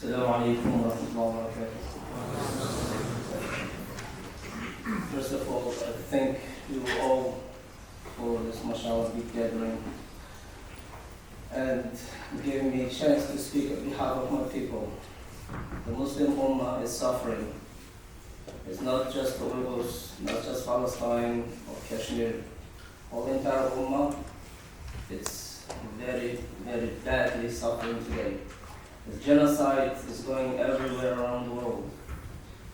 السلام عليكم ورحمة الله وبركاته. First of all, I thank you all for this mashallah big gathering and giving me a chance to speak on behalf of my people. The Muslim Ummah is suffering. It's not just the Uyghurs, not just Palestine or Kashmir. All entire Ummah, it's very, very badly suffering today. The genocide is going everywhere around the world.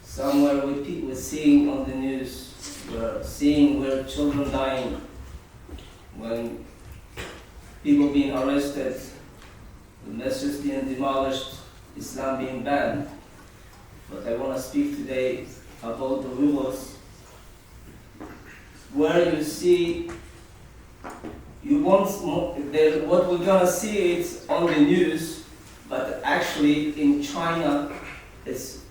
Somewhere we're seeing on the news, we're seeing where children dying, when people being arrested, the mosques being demolished, Islam being banned. But I want to speak today about the Uyghurs, where you see, what we're gonna see is on the news, but actually in China, it's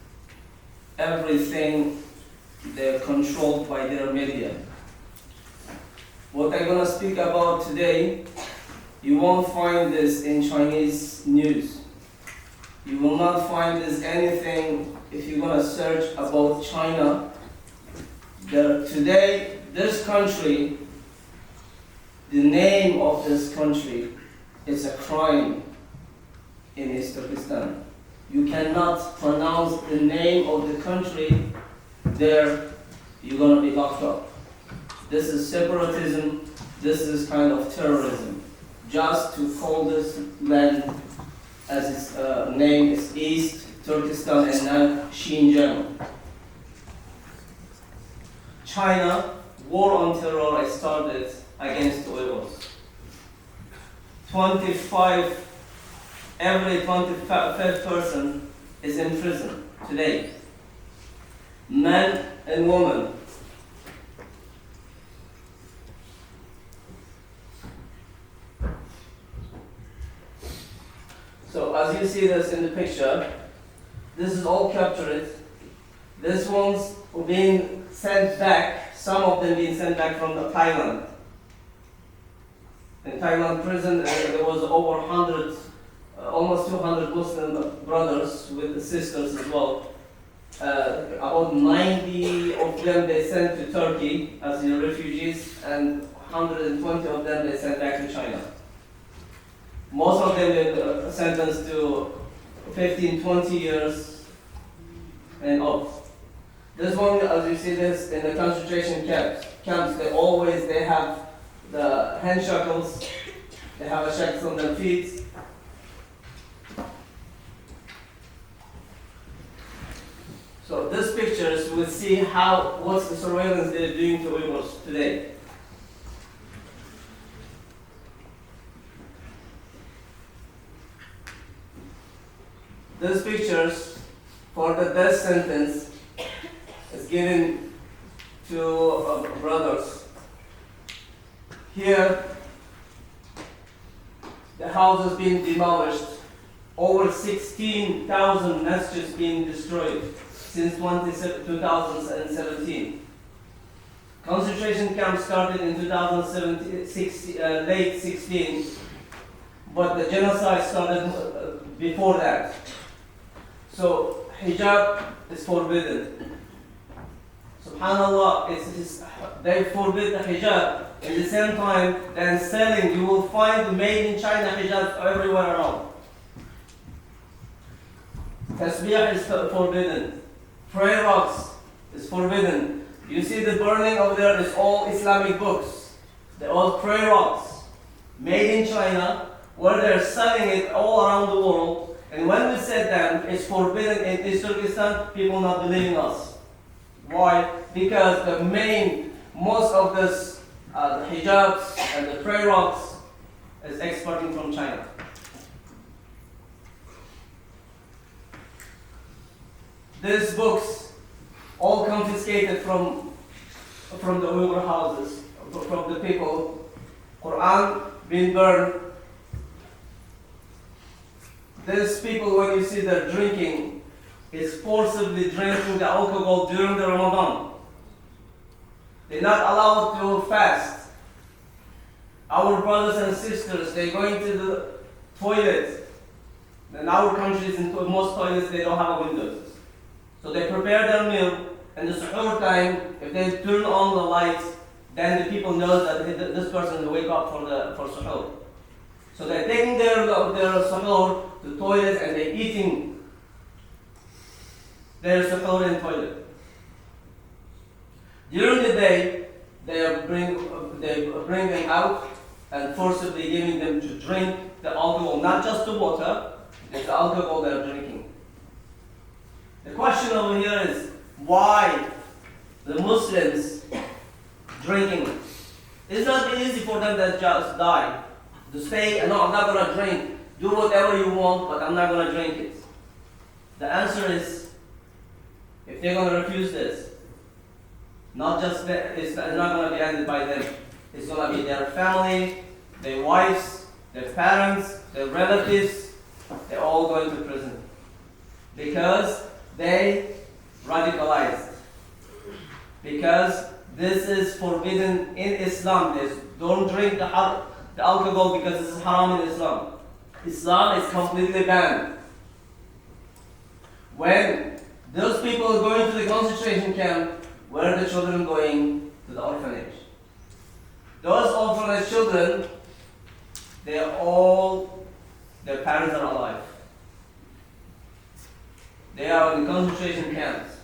everything, they're controlled by their media. What I'm gonna speak about today, you won't find this in Chinese news. You will not find this anything if you're gonna search about China. Today, this country, the name of this country is a crime in East Turkestan. You cannot pronounce the name of the country there, you're gonna be locked up. This is separatism, this is kind of terrorism. Just to call this land as its name is East Turkestan and now Xinjiang. China, war on terror started against the Uyghurs. Every 25th person is in prison today. Men and women. So as you see this in the picture, this is all captured. This one's being sent back, some of them being sent back from Thailand. In Thailand prison, there was over 100, almost 200 Muslim brothers with the sisters as well. About 90 of them they sent to Turkey as refugees, and 120 of them they sent back to China. Most of them were sentenced to 15, 20 years and up. This one, as you see this, in the concentration camps, they have the hand shackles, they have a shackles on their feet. So these pictures will see what's the surveillance they're doing to Uyghurs today. These pictures for the death sentence is given to brothers. Here, the house is being demolished. Over 16,000 masjids being destroyed since 2017. Concentration camps started in 2017, late 16, but the genocide started before that. So hijab is forbidden. Subhanallah, they forbid the hijab. At the same time, then selling, you will find made in China hijabs everywhere around. Tasbih is forbidden. Prayer rocks is forbidden. You see the burning over there is all Islamic books. They're all prayer rocks made in China, where they're selling it all around the world. And when we said that it's forbidden in East Turkestan, people not believing us. Why? Because most of this the hijabs and the prayer rocks is exporting from China. These books, all confiscated from the Uyghur houses, from the people. Quran being burned. These people, when you see they're drinking, is forcibly drinking the alcohol during the Ramadan. They're not allowed to fast. Our brothers and sisters, they're going to the toilet In our countries, in most toilets, they don't have windows. So they prepare their meal, and the suhoor time, if they turn on the lights, then the people know that this person will wake up for suhoor. So they're taking their suhoor to the toilet and they're eating their suhoor in toilet. During the day, they bring them out and forcibly giving them to drink the alcohol, not just the water, it's the alcohol they're drinking. The question over here is why the Muslims drinking? It's not easy for them to just die, to say, no, I'm not going to drink, do whatever you want, but I'm not going to drink it. The answer is, if they're going to refuse this, not just that, it's not going to be ended by them. It's going to be their family, their wives, their parents, their relatives. They're all going to prison because they radicalized. Because this is forbidden in Islam. Don't drink the alcohol because this is haram in Islam. Islam is completely banned. When those people are going to the concentration camp, where are the children going? To the orphanage. Those orphanage children, their parents are alive. They are in concentration camps.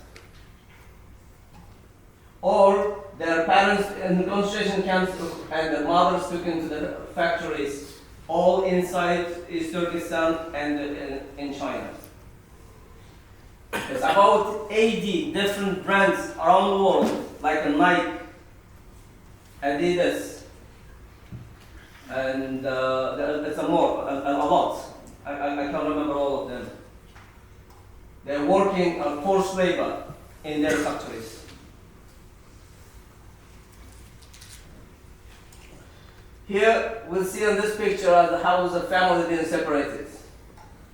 Or their parents in the concentration camps and the mothers took into the factories, all inside East Turkestan and in China. There's about 80 different brands around the world, like a Nike, Adidas, and there's a lot. I can't remember all of them. They're working on forced labor in their factories. Here we'll see on this picture how the family being separated.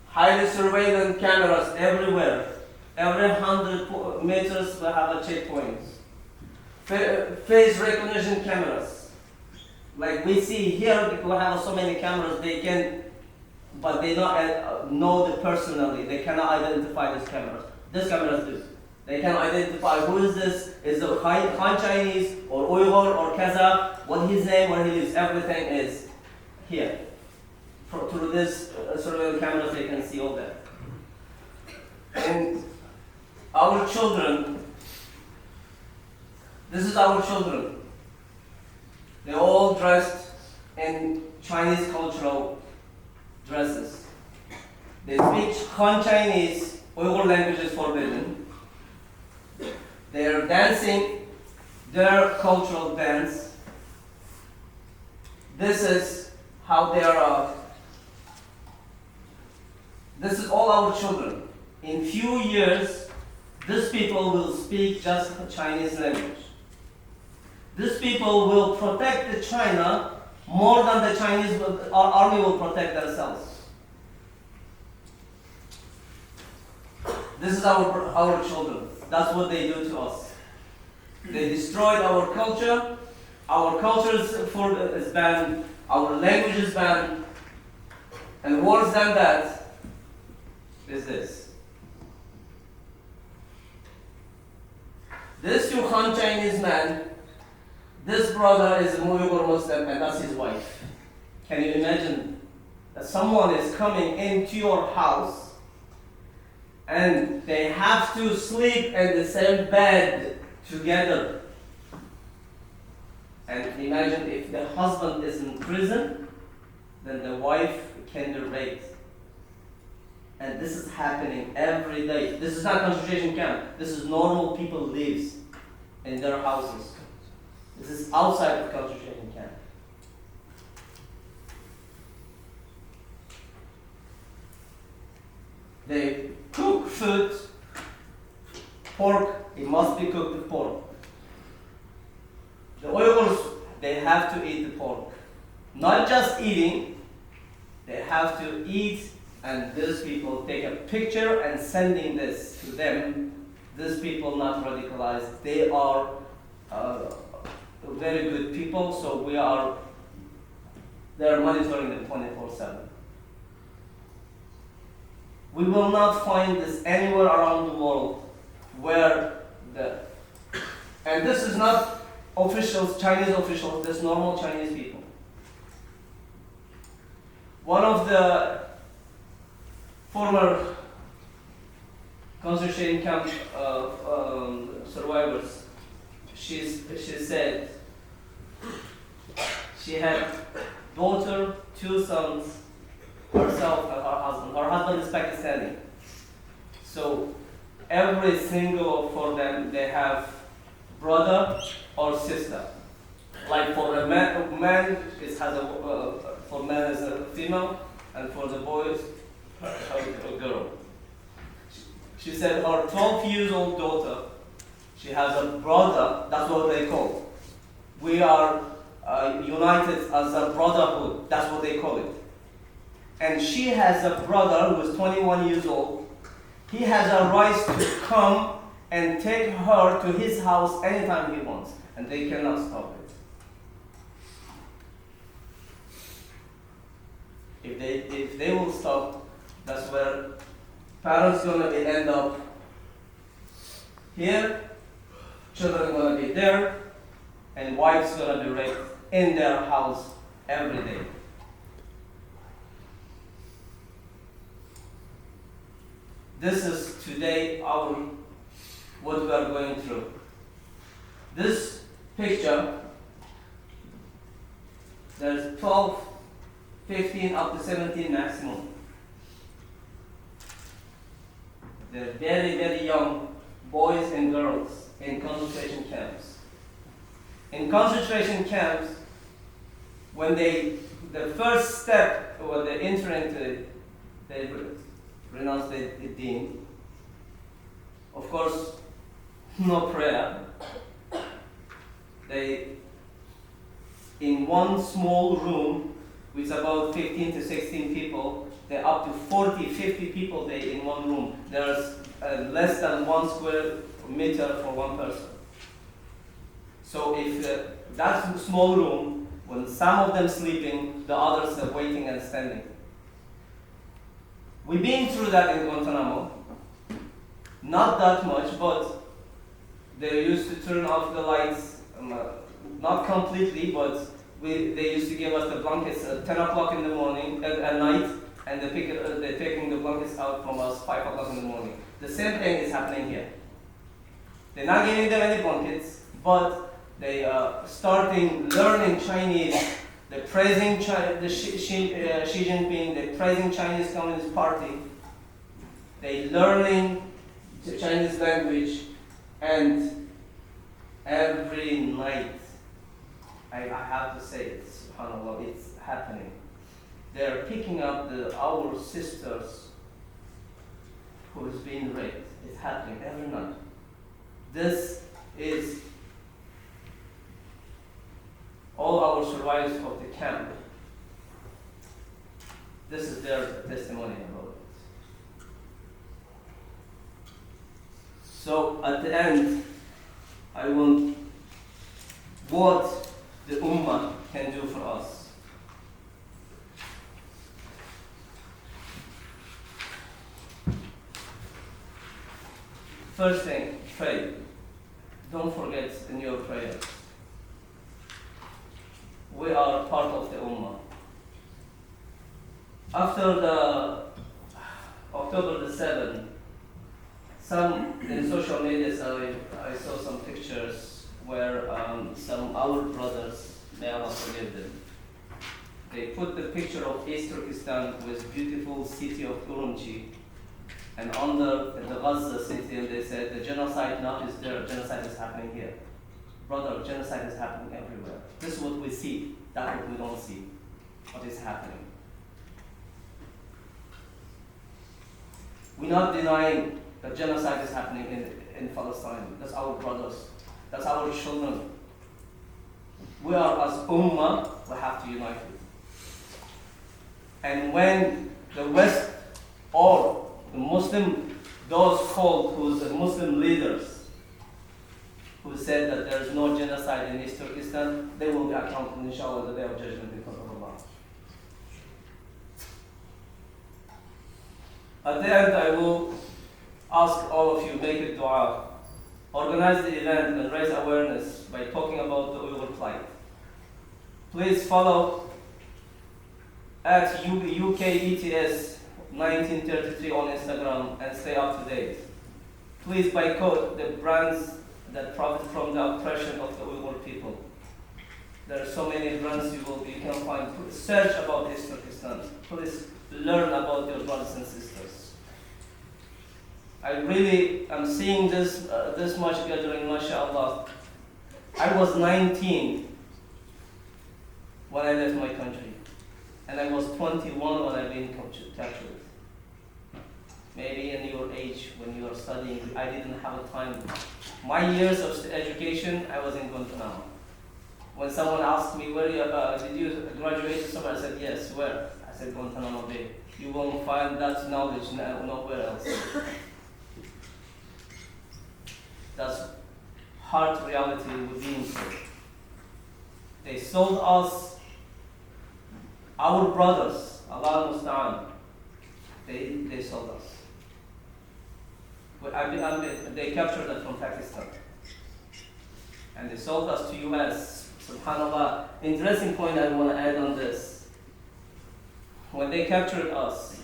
Highly surveillance cameras everywhere. Every 100 meters will have a checkpoint. Face recognition cameras. Like we see here, people have so many cameras, but they don't know the personally. They cannot identify these cameras. These cameras do. They can identify who is this, is it Han Chinese, or Uyghur, or Kazakh, what his name, where he lives, everything is here. Through this surveillance cameras, they can see all that. And our children, this is our children. They're all dressed in Chinese cultural dresses. They speak Han Chinese, Uyghur language is forbidden. They are dancing their cultural dance. This is how they are. This is all our children. In few years, these people will speak just Chinese language. These people will protect the China more than the Chinese army will protect themselves. This is our children. That's what they do to us. They destroyed our culture. Our culture is banned. Our language is banned. And worse than that is this. This Han Chinese man, this brother is a Uyghur Muslim and that's his wife. Can you imagine that someone is coming into your house and they have to sleep in the same bed together? And imagine if the husband is in prison, then the wife can be raped. And this is happening every day. This is not concentration camp. This is normal people lives in their houses. This is outside of concentration camp. They cook food, pork, it must be cooked with pork. The Uyghurs, they have to eat the pork. Not just eating, they have to eat, and these people take a picture and sending this to them. These people not radicalized, they are very good people, so they are monitoring them 24/7. We will not find this anywhere around the world where and this is not officials, Chinese officials, this normal Chinese people. One of the former concentration camp survivors, she said she had daughter, 2 sons, herself and her husband. Her husband is Pakistani. So every single for them, they have brother or sister. Like for a man it has for men is a female, and for the boys, a girl. She said her 12-year-old daughter, she has a brother, that's what they call. We are united as a brotherhood, that's what they call it. And she has a brother who is 21 years old. He has a right to come and take her to his house anytime he wants, and they cannot stop it. If they will stop, that's where parents gonna end up here, children gonna be there, and wives gonna be raped in their house every day. This is today what we are going through. This picture, there's 12, 15 up to 17 maximum. They're very, very young boys and girls in concentration camps. In concentration camps, when the first step when they enter into it, they renounce the deen. Of course, no prayer. They, in one small room with about 15 to 16 people, they're up to 40, 50 people in one room. There's less than 1 square meter for one person. So if that small room, when some of them sleeping, the others are waiting and standing. We've been through that in Guantanamo. Not that much, but they used to turn off the lights, not completely, but they used to give us the blankets at 10 o'clock in the morning, at night, and they're taking the blankets out from us 5 o'clock in the morning. The same thing is happening here. They're not giving them any blankets, but they are starting learning Chinese. They're praising Xi Jinping, they're praising Chinese Communist Party. They're learning the Chinese language, and every night, I have to say it, subhanAllah, it's happening. They're picking up our sisters who is being raped. It's happening every night. This is all our survivors of the camp. This is their testimony about it. So at the end, I want what the Ummah can do for us. First thing, pray. Don't forget in your prayers. We are part of the Ummah. After the October the 7th, some in social media, I saw some pictures where some our brothers, may Allah forgive them, they put the picture of East Turkestan with beautiful city of Urumqi, and under the Gaza city, and they said the genocide not is there, genocide is happening here. Brother, genocide is happening everywhere. This is what we see, that's what we don't see, what is happening. We're not denying that genocide is happening in Palestine. That's our brothers, that's our children. We are, as Ummah, we have to unite it. And when the West or the Muslim, those called who's the Muslim leaders, who said that there is no genocide in East Turkestan, they will be accounted, inshallah, the day of judgment because of Allah. At the end, I will ask all of you, make a dua, organize the event and raise awareness by talking about the Uyghur plight. Please follow at UKETS 1933 on Instagram and stay up to date. Please boycott the brands that profit from the oppression of the Uyghur people. There are so many brands you can find. Search about East Turkestan. Please learn about your brothers and sisters. I really am seeing this much gathering, mashallah. I was 19 when I left my country, and I was 21 when I been captured. Maybe in your age, when you are studying, I didn't have a time. My years of education, I was in Guantanamo. When someone asked me, did you graduate somewhere? I said, yes, where? I said, Guantanamo Bay. You won't find that knowledge nowhere else. That's hard reality within. They sold us, our brothers, Allah Musta'an. They sold us. They captured us from Pakistan. And they sold us to US. SubhanAllah. Interesting point I want to add on this. When they captured us,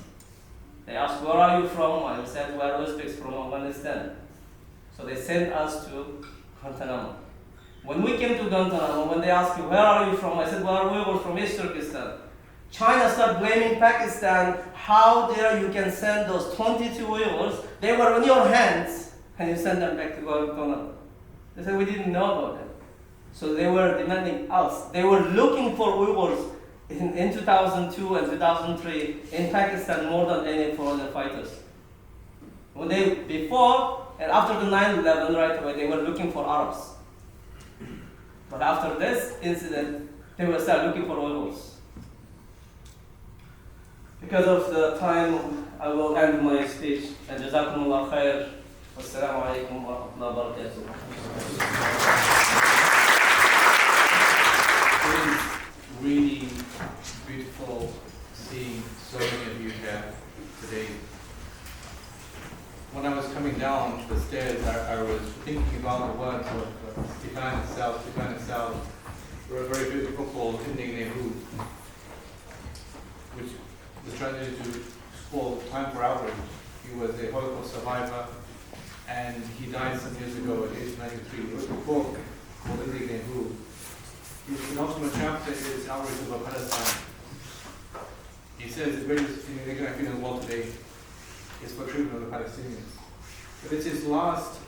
they asked, where are you from? I said, we are Uzbeks from Afghanistan. So they sent us to Guantanamo. When we came to Guantanamo, when they asked you, where are you from? I said, well, we were from East Turkestan. China started blaming Pakistan. How dare you can send those 22 Uyghurs? They were in your hands, and you send them back to Guantanamo. They said, we didn't know about them. So they were demanding us. They were looking for Uyghurs in 2002 and 2003 in Pakistan more than any foreign fighters. When before and after the 9/11 right away, they were looking for Arabs. But after this incident, they will start looking for Uyghurs. Because of the time, I will end my speech. And Jazakumullah khair. Wassalamu alaikum wa rahmatullahi wa barakatuh. It is really beautiful seeing so many of you here today. When I was coming down the stairs, I was thinking about the words of Define Itself, were a very beautiful called Inaugural, which was translated to called Time for Outrage. He was a Holocaust survivor, and he died some years ago at age 93. He wrote a book called Inaugural. His penultimate chapter is Outrage over Palestine. He says the greatest thing in the world today is for treatment of the Palestinians. But it's his last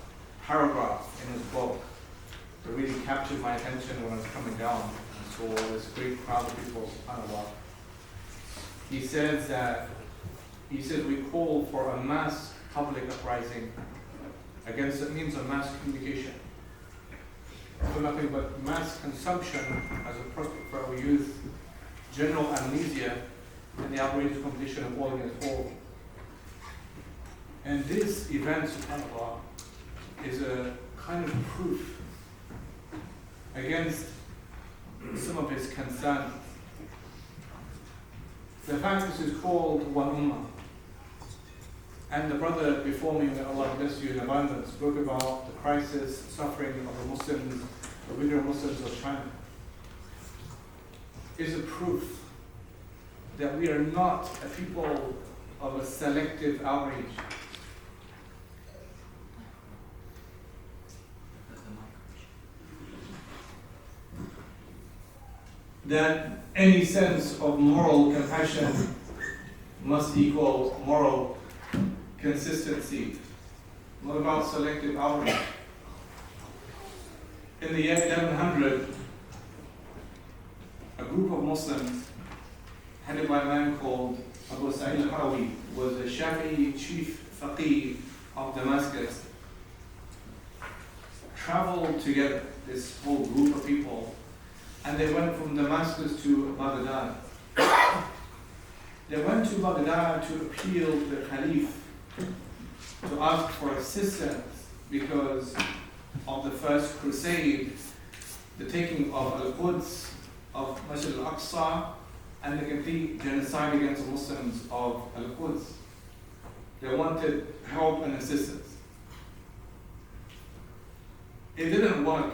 paragraph in his book that really captured my attention when I was coming down and saw this great crowd of people, subhanAllah. He says we call for a mass public uprising against the means of mass communication. For nothing but mass consumption as a prospect for our youth, general amnesia, and the outrageous competition of all against all. And this event, subhanAllah, is a kind of proof against some of his concerns. The fact this is called One Ummah, and the brother before me, may Allah bless you in abundance, spoke about the crisis, suffering of the Muslims, the Uyghur Muslims of China, is a proof that we are not a people of a selective outrage. That any sense of moral compassion must equal moral consistency, not about selective outrage. In the year 1100, a group of Muslims, headed by a man called Abdulla, was a Shafi'i chief faqih of Damascus, traveled together, this whole group of people, and they went from Damascus to Baghdad. They went to Baghdad to appeal to the Caliph to ask for assistance because of the first crusade, the taking of Al-Quds, of Masjid al-Aqsa, and the complete genocide against the Muslims of Al-Quds. They wanted help and assistance. It didn't work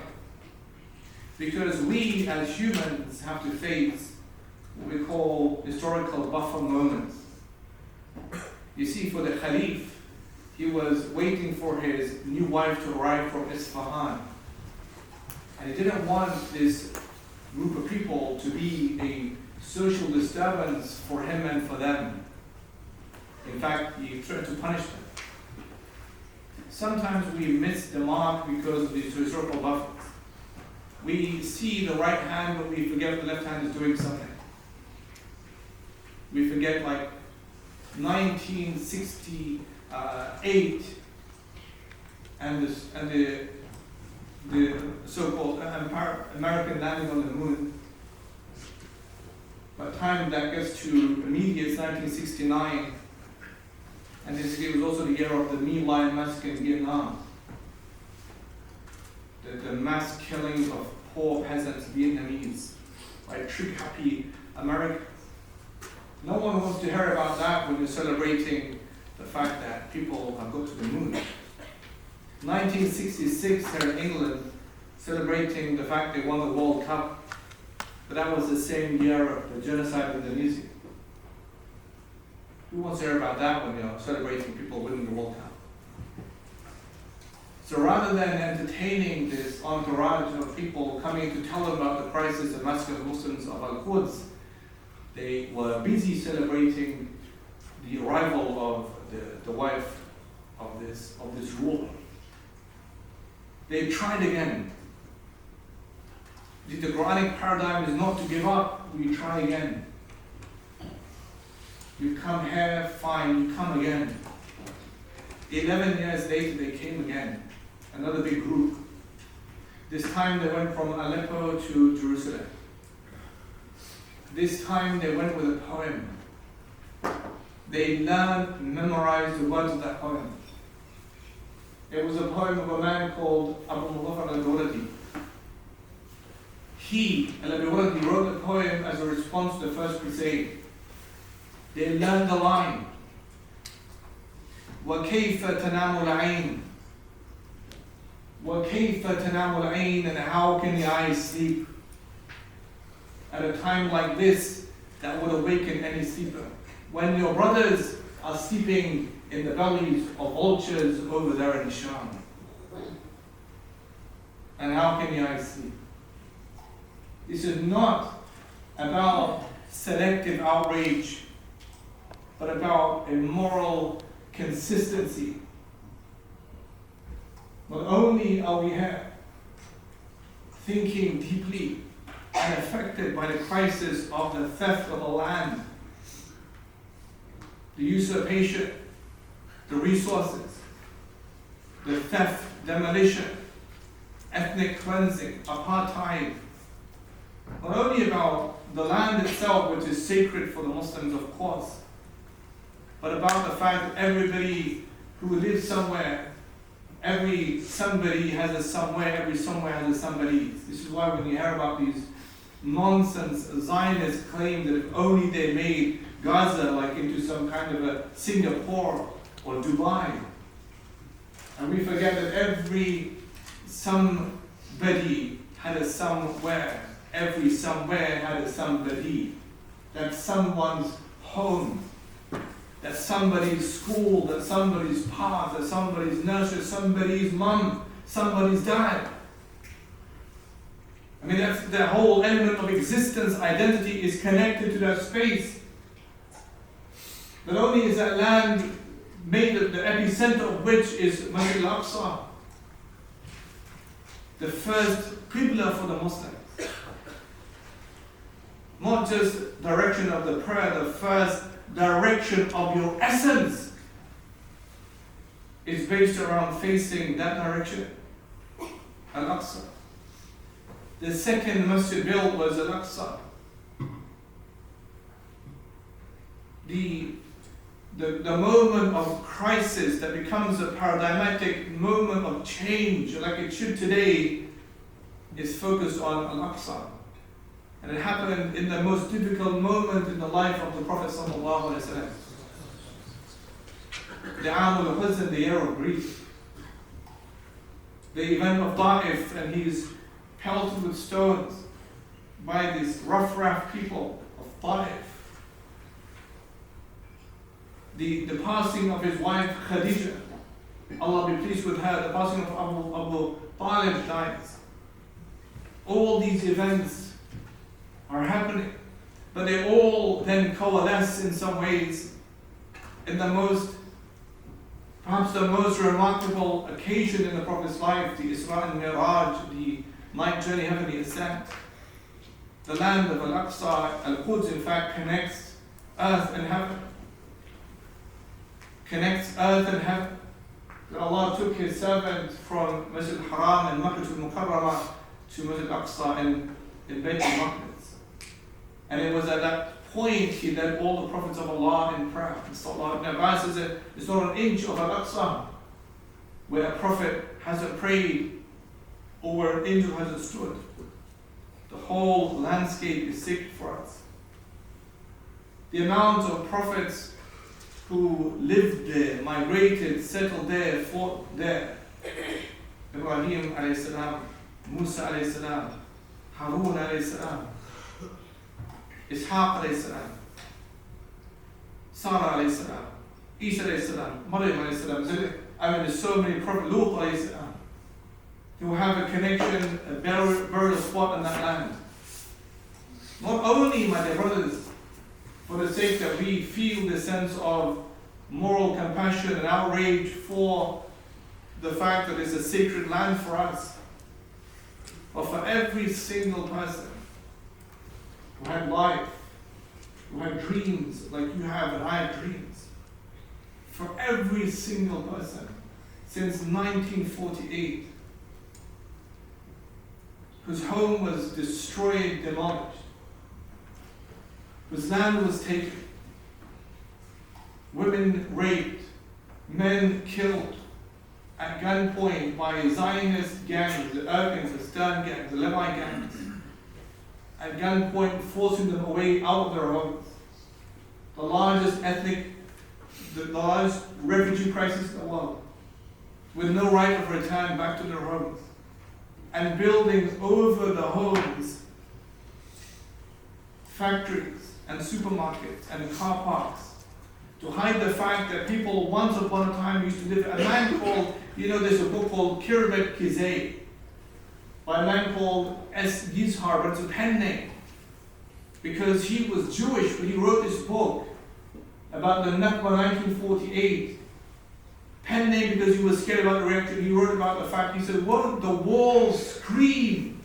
because we as humans have to face what we call historical buffer moments. You see, for the Caliph, he was waiting for his new wife to arrive from Isfahan. And he didn't want this group of people to be a social disturbance for him and for them. In fact, he tried to punish them. Sometimes we miss the mark because of these historical buffers. We see the right hand, but we forget the left hand is doing something. We forget, like 1968 and the so-called American landing on the moon. By the time that gets to immediate 1969, and this was also the year of the My Lai massacre in Vietnam. The mass killing of poor peasants, Vietnamese, by trick-happy Americans. No one wants to hear about that when you're celebrating the fact that people have gone to the moon. 1966 here in England, celebrating the fact they won the World Cup, but that was the same year of the genocide in Indonesia. Who wants to hear about that when you're celebrating people winning the World Cup? So rather than entertaining this entourage of people coming to tell them about the crisis and massacre of Muslims of Al-Quds, they were busy celebrating the arrival of the wife of this ruler. They tried again. The Quranic paradigm is not to give up, we try again. You come here, fine, you come again. 11 years later, they came again. Another big group. This time they went from Aleppo to Jerusalem. This time they went with a poem. They learned, memorized the words of that poem. It was a poem of a man called Al-Quds. He, Al-Quds, wrote the poem as a response to the First Crusade. They learned the line. وَكَيْفَ تَنَامُ الْعَيْنِ وَكَيْفَ تَنَامُ الْعَيْنِ, and how can the eyes sleep? At a time like this, that would awaken any sleeper. When your brothers are sleeping in the bellies of vultures over there in Sham. And how can the eyes sleep? This is not about selective outrage, but about a moral consistency. Not only are we here thinking deeply and affected by the crisis of the theft of the land, the usurpation, the resources, the theft, demolition, ethnic cleansing, apartheid, not only about the land itself, which is sacred for the Muslims, of course, but about the fact that everybody who lives somewhere, every somebody has a somewhere, every somewhere has a somebody. This is why when you hear about these nonsense Zionist claim that if only they made Gaza like into some kind of a Singapore or Dubai, and we forget that every somebody had a somewhere, every somewhere had a somebody, that's someone's home, that's somebody's school, that's somebody's path, that's somebody's nursery, somebody's mum, somebody's dad. I mean, that's the whole element of existence, identity is connected to that space. Not only is that land made the epicenter of which is Masjid al-Aqsa, the first qibla for the Muslims. Not just direction of the prayer, the first direction of your essence is based around facing that direction, Al-Aqsa. The second masjid built was Al-Aqsa. The moment of crisis that becomes a paradigmatic moment of change, like it should today, is focused on Al-Aqsa. And it happened in the most difficult moment in the life of the Prophet ﷺ. the Aam al-Huzn, the year of grief. The event of Taif, and he's pelted with stones by these rough people of Taif. The passing of his wife Khadija, Allah be pleased with her, the passing of Abu Talib dies. All these events are happening, but they all then coalesce in some ways in perhaps the most remarkable occasion in the Prophet's life, the Isra and Miraj, the night journey, heavenly ascent. The land of Al-Aqsa, Al-Quds, in fact, connects earth and heaven. Connects earth and heaven. That Allah took His servant from Masjid al-Haram and Makkah al-Mukarramah to Masjid al-Aqsa in Bayt al-Maqdis. And it was at that point He led all the prophets of Allah in prayer. Ibn Abbas says that it's not an inch of Al-Aqsa where a prophet hasn't prayed or where an angel hasn't stood. The whole landscape is sacred for us. The amount of prophets who lived there, migrated, settled there, fought there. Ibrahim alayhi salam, Musa alayhi salam, Harun alayhi salam, Ishaq alayhi salam, Sarah alayhi salam, Isa alayhi salam, Maryam alayhi salam. I mean, there's so many prophets, Lut alayhi salam, who have a connection, a burial spot in that land. Not only, my dear brothers, for the sake that we feel the sense of moral compassion and outrage for the fact that it's a sacred land for us, but for every single person who had life, who had dreams like you have and I have dreams, for every single person since 1948 whose home was destroyed, demolished, whose land was taken, women raped, men killed at gunpoint by Zionist gangs, the Irgun, the Stern gangs, the Levi gangs, at gunpoint forcing them away out of their homes. The largest the largest refugee crisis in the world, with no right of return back to their homes, and buildings over the homes, factories and supermarkets and car parks, to hide the fact that people once upon a time used to live. A man called, there's a book called Kirbet Kizay by a man called S. Yizhar, but it's a pen name because he was Jewish when he wrote this book about the Nakba 1948. Pen name because he was scared about the reaction. He wrote about the fact, he said, what the walls scream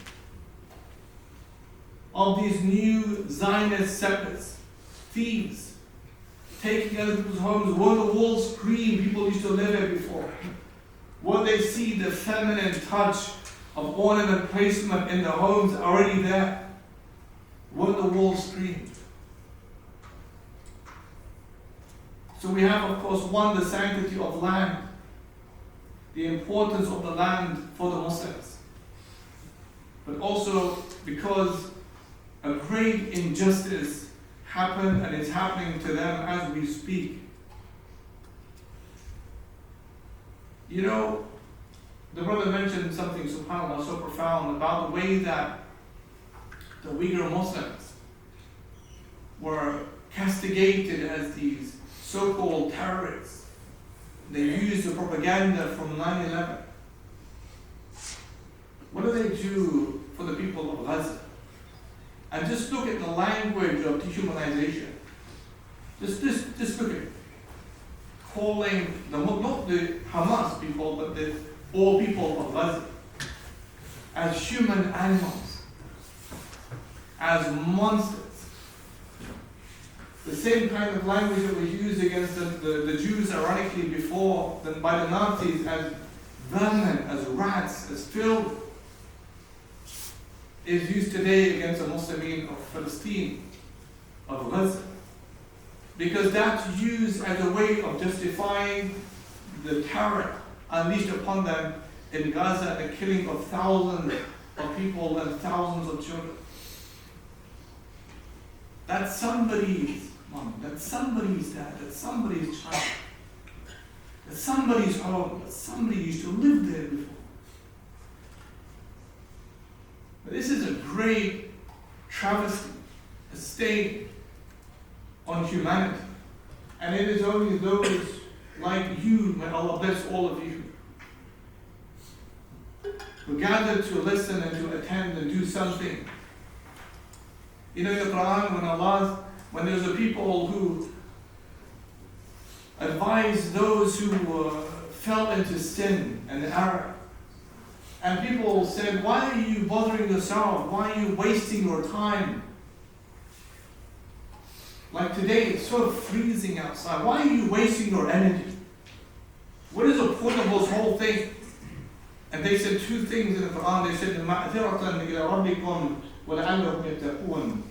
of these new Zionist settlers, thieves, taking other people's homes. Won't the walls scream? People used to live there before. Won't they see the feminine touch of ornament placement in the homes already there? Won't the walls scream? So we have, of course, one, the sanctity of land, the importance of the land for the Muslims, but also because a great injustice happened and is happening to them as we speak. The brother mentioned something, subhanAllah, so profound about the way that the Uyghur Muslims were castigated as these so-called terrorists. They used the propaganda from 9/11. What do they do for the people of Gaza? And just look at the language of dehumanization. Just look at it. Calling not the Hamas people, but all people of Gaza as human animals, as monsters. The same kind of language that was used against the Jews, ironically, before by the Nazis as vermin, as rats, as filth, is used today against the Muslimin of Palestine, of Gaza. Because that's used as a way of justifying the terror unleashed upon them in Gaza, the killing of thousands of people and thousands of children. That's somebody's mom, that's somebody's dad, that's somebody's child. It's somebody's home, but somebody used to live there before. But this is a great travesty, a stain on humanity. And it is only those like you, may Allah bless all of you, who gather to listen and to attend and do something. You know, in the Quran, when there's a people who advise those who fell into sin and error, and people said, why are you bothering yourself? Why are you wasting your time? Like today, it's so freezing outside. Why are you wasting your energy? What is the point of this whole thing? And they said two things in the Quran. They said, مَعْذِرَةً إِلَىٰ رَبِّكُمْ وَلَعَلَّهُمْ يَتَّقُونَ.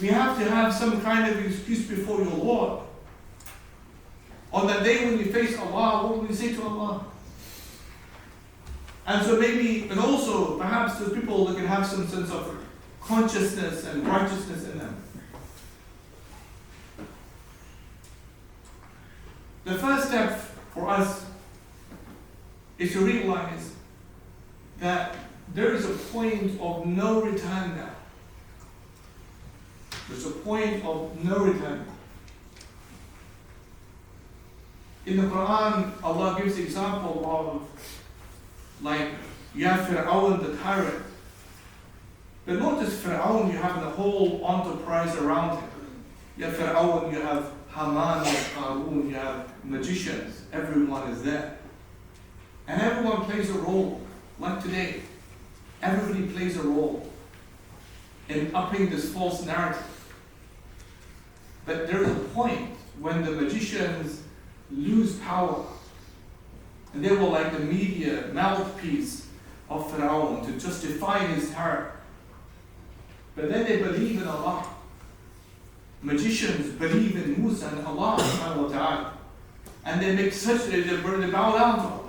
We have to have some kind of excuse before your Lord. On that day when you face Allah, what will you say to Allah? And so maybe, and also perhaps there's people that can have some sense of consciousness and righteousness in them. The first step for us is to realize that there is a point of no return now. There's a point of no return. In the Quran, Allah gives the example of, like, you have Fir'aun the tyrant. But not just Fir'aun, you have the whole enterprise around him. You have Fir'aun, you have Haman, you have Qarun, you have magicians. Everyone is there. And everyone plays a role. Like today, everybody plays a role in upping this false narrative. But there is a point when the magicians lose power. And they were like the media mouthpiece of Pharaoh to justify his terror. But then they believe in Allah. Magicians believe in Musa and Allah subhanahu wa ta'ala. And they make such, they bow down to Allah.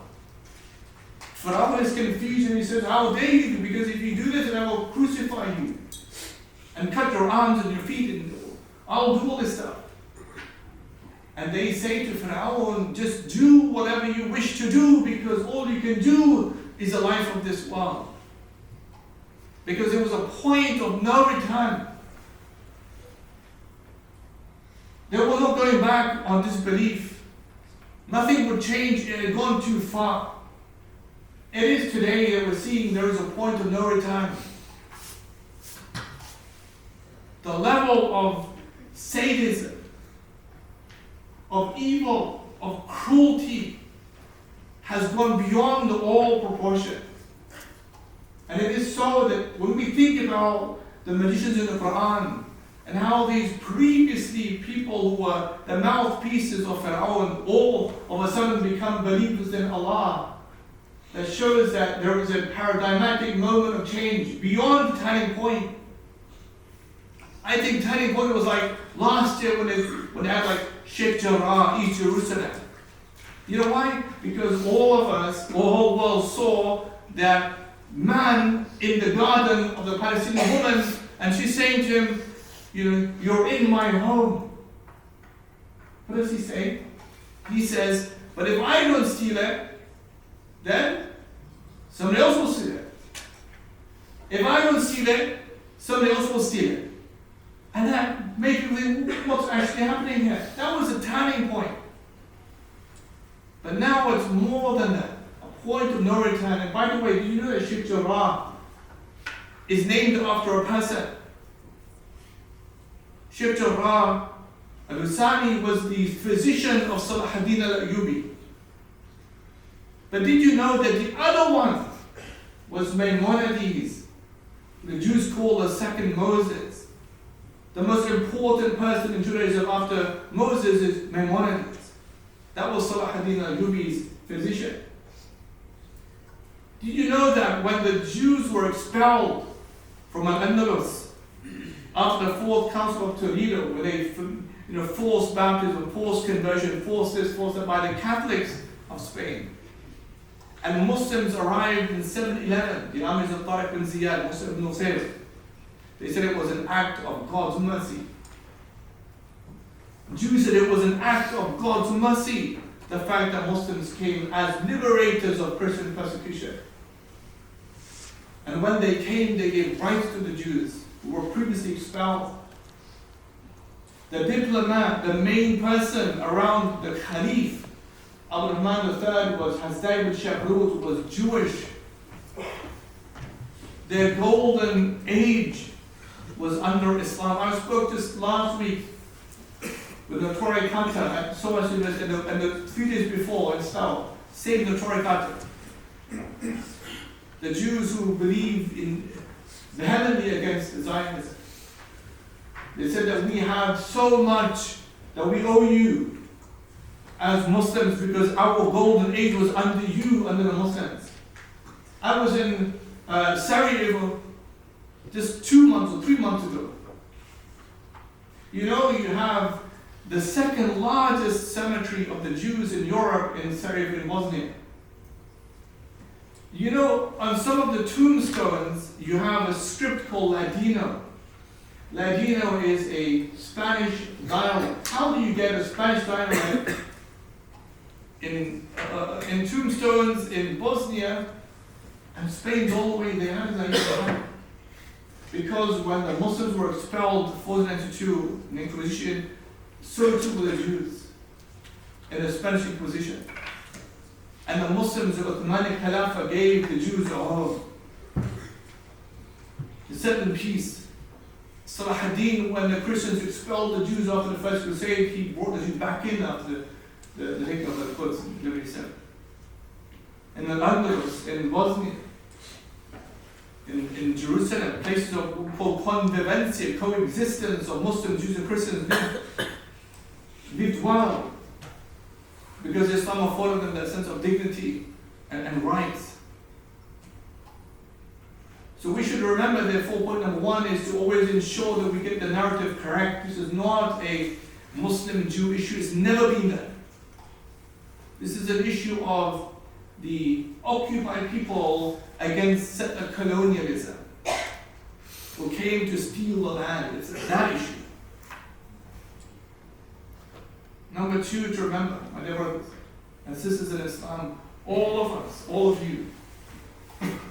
Pharaoh is confused and he says, how dare you? Because if you do this, then I will crucify you. And cut your arms and your feet and I'll do all this stuff. And they say to Pharaoh, just do whatever you wish to do because all you can do is the life of this world. Because there was a point of no return. They were not going back on this belief. Nothing would change. It had gone too far. It is today that we're seeing there is a point of no return. The level of sadism, of evil, of cruelty has gone beyond all proportion. And it is so that when we think about the magicians in the Quran and how these previously people who were the mouthpieces of Pharaoh all of a sudden become believers in Allah, that shows that there is a paradigmatic moment of change beyond the turning point. I think turning point was like last year when they had like Sheikh Jarrah, East Jerusalem. You know why? Because all of us, the whole world saw that man in the garden of the Palestinian woman, and she's saying to him, you know, you're in my home. What does he say? He says, but if I don't steal it, then somebody else will steal it. If I don't steal it, somebody else will steal it. And that made you think, what's actually happening here? That was a turning point. But now it's more than that. A point of no return. And by the way, do you know that Sheikh Jarrah is named after a person? Sheikh Jarrah al-Husani was the physician of Salah ad-Din al-Ayyubi. But did you know that the other one was Maimonides? The Jews call the second Moses. The most important person in Judaism after Moses is Maimonides. That was Salah ad-Din al-Ayyubi's physician. Did you know that when the Jews were expelled from Al-Andalus after the Fourth Council of Toledo, where they forced baptism, forced conversion, forced this, forced that by the Catholics of Spain, and Muslims arrived in 711, the armies of Tariq bin Ziyad, Muslim ibn Nusayr. They said it was an act of God's mercy. Jews said it was an act of God's mercy the fact that Muslims came as liberators of Christian persecution. And when they came, they gave rights to the Jews who were previously expelled. The diplomat, the main person around the Caliph, Abdurrahman III, has died with Shahrut, was Jewish. Their golden age was under Islam. I spoke just last week with Notori Kanta at SOAS University, and the 3 days before in Slough, same Notori Kanta. The Jews who believe in vehemently against Zionism. They said that we have so much that we owe you as Muslims because our golden age was under you, under the Muslims. I was in Sarajevo just 2 months or 3 months ago. You know, you have the second largest cemetery of the Jews in Europe in Sarajevo, in Bosnia. You know, on some of the tombstones, you have a script called Ladino. Ladino is a Spanish dialect. How do you get a Spanish dialect in tombstones in Bosnia and Spain's all the way there? How does that even happen? Because when the Muslims were expelled 1492 in the Inquisition, so too were the Jews in the Spanish Inquisition. And the Muslims, the Uthmanic Khalifa, gave the Jews a home. They set in peace. Salah ad-Din, when the Christians expelled the Jews after the First Crusade, he brought the Jews back in after the taking of Al-Quds in 1187. In the Al-Andalus, in Bosnia, in Jerusalem, places of called convivencia, coexistence of Muslims, Jews, and Christians lived well. Because Islam afforded them that sense of dignity and rights. So we should remember, therefore, point number one is to always ensure that we get the narrative correct. This is not a Muslim-Jew issue. It's never been that. This is an issue of the occupied people against settler colonialism, who came to steal the land. It's that issue. Number two, to remember, my dear brothers and sisters in Islam, all of us, all of you,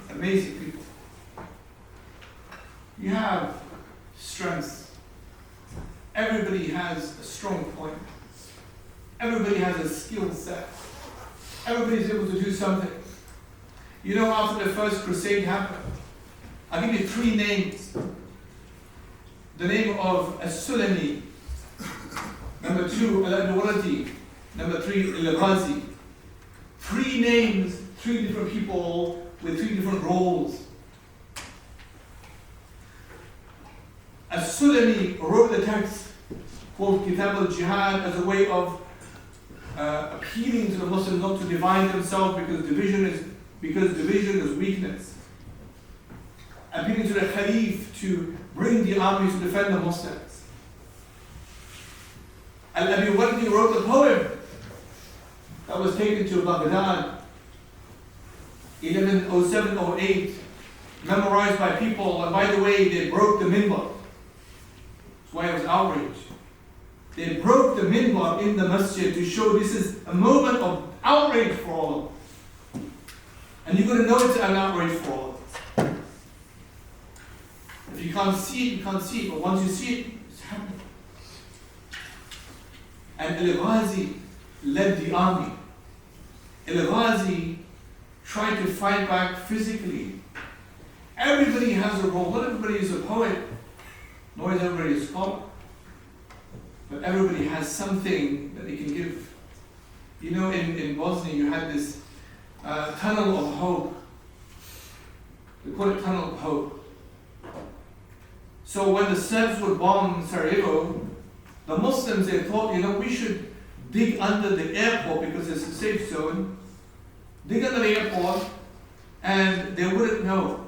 amazing people. You have strengths. Everybody has a strong point. Everybody has a skill set. Everybody's able to do something. You know, after the First Crusade happened, I'll give you 3 names. The name of As-Sulami, number 2, Al-Adwalati, number 3, Al-Ghazi. 3 names, 3 different people with 3 different roles. As-Sulami wrote the text called Kitab al-Jihad as a way of appealing to the Muslims not to divide themselves because division is weakness. Appealing to the Khalif to bring the armies to defend the Muslims. Al-Abi Wardi wrote the poem that was taken to Baghdad 1107-08, memorized by people, and by the way, they broke the minbar. That's why it was outraged. They broke the minbar in the masjid to show this is a moment of outrage for all of us. And you're going to know it's an outrage for all of us. If you can't see it, you can't see it, but once you see it, it's happening. And Al-Ghazi led the army. Al-Ghazi tried to fight back physically. Everybody has a role. Not everybody is a poet, nor is everybody a scholar. But everybody has something that they can give. You know, in Bosnia, you had this tunnel of hope. They call it tunnel of hope. So when the Serbs would bomb Sarajevo, the Muslims, they thought, we should dig under the airport because it's a safe zone. Dig under the airport, and they wouldn't know.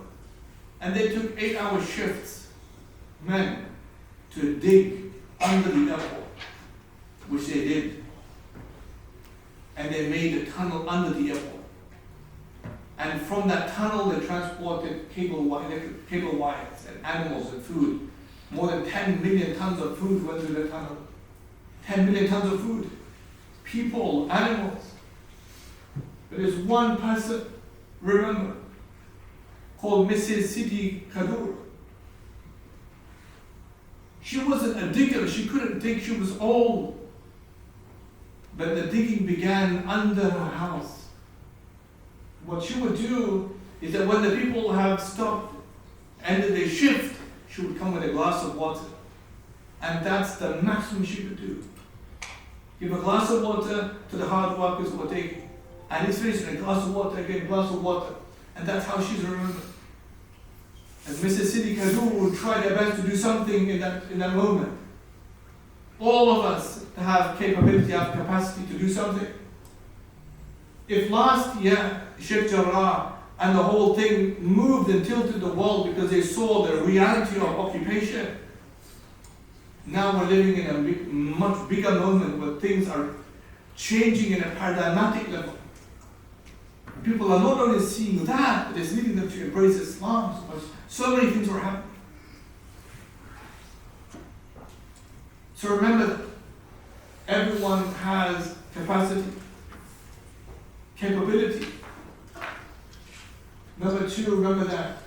And they took 8-hour shifts, men, to dig under the airport, which they did. And they made a tunnel under the airport. And from that tunnel, they transported cable wires and animals and food. More than 10 million tons of food went through the tunnel. 10 million tons of food. people, animals. But there's one person, remember, called Mrs. Sidi Kadur. She wasn't a digger, she couldn't dig, she was old. But the digging began under her house. What she would do is that when the people have stopped, ended their shift, she would come with a glass of water. And that's the maximum she could do. Give a glass of water to the hard workers who are taking. And he's finished with a glass of water, again, a glass of water. And that's how she's remembered. And Mrs. Sidi Kadur would try their best to do something in that moment. All of us have capability, have capacity to do something. If last year Sheikh Jarrah and the whole thing moved and tilted the world because they saw the reality of occupation, now we're living in a much bigger moment where things are changing in a paradigmatic level. People are not only seeing that, but it's leading them to embrace Islam so much. So many things are happening. So remember that everyone has capacity, capability. Number two, remember that,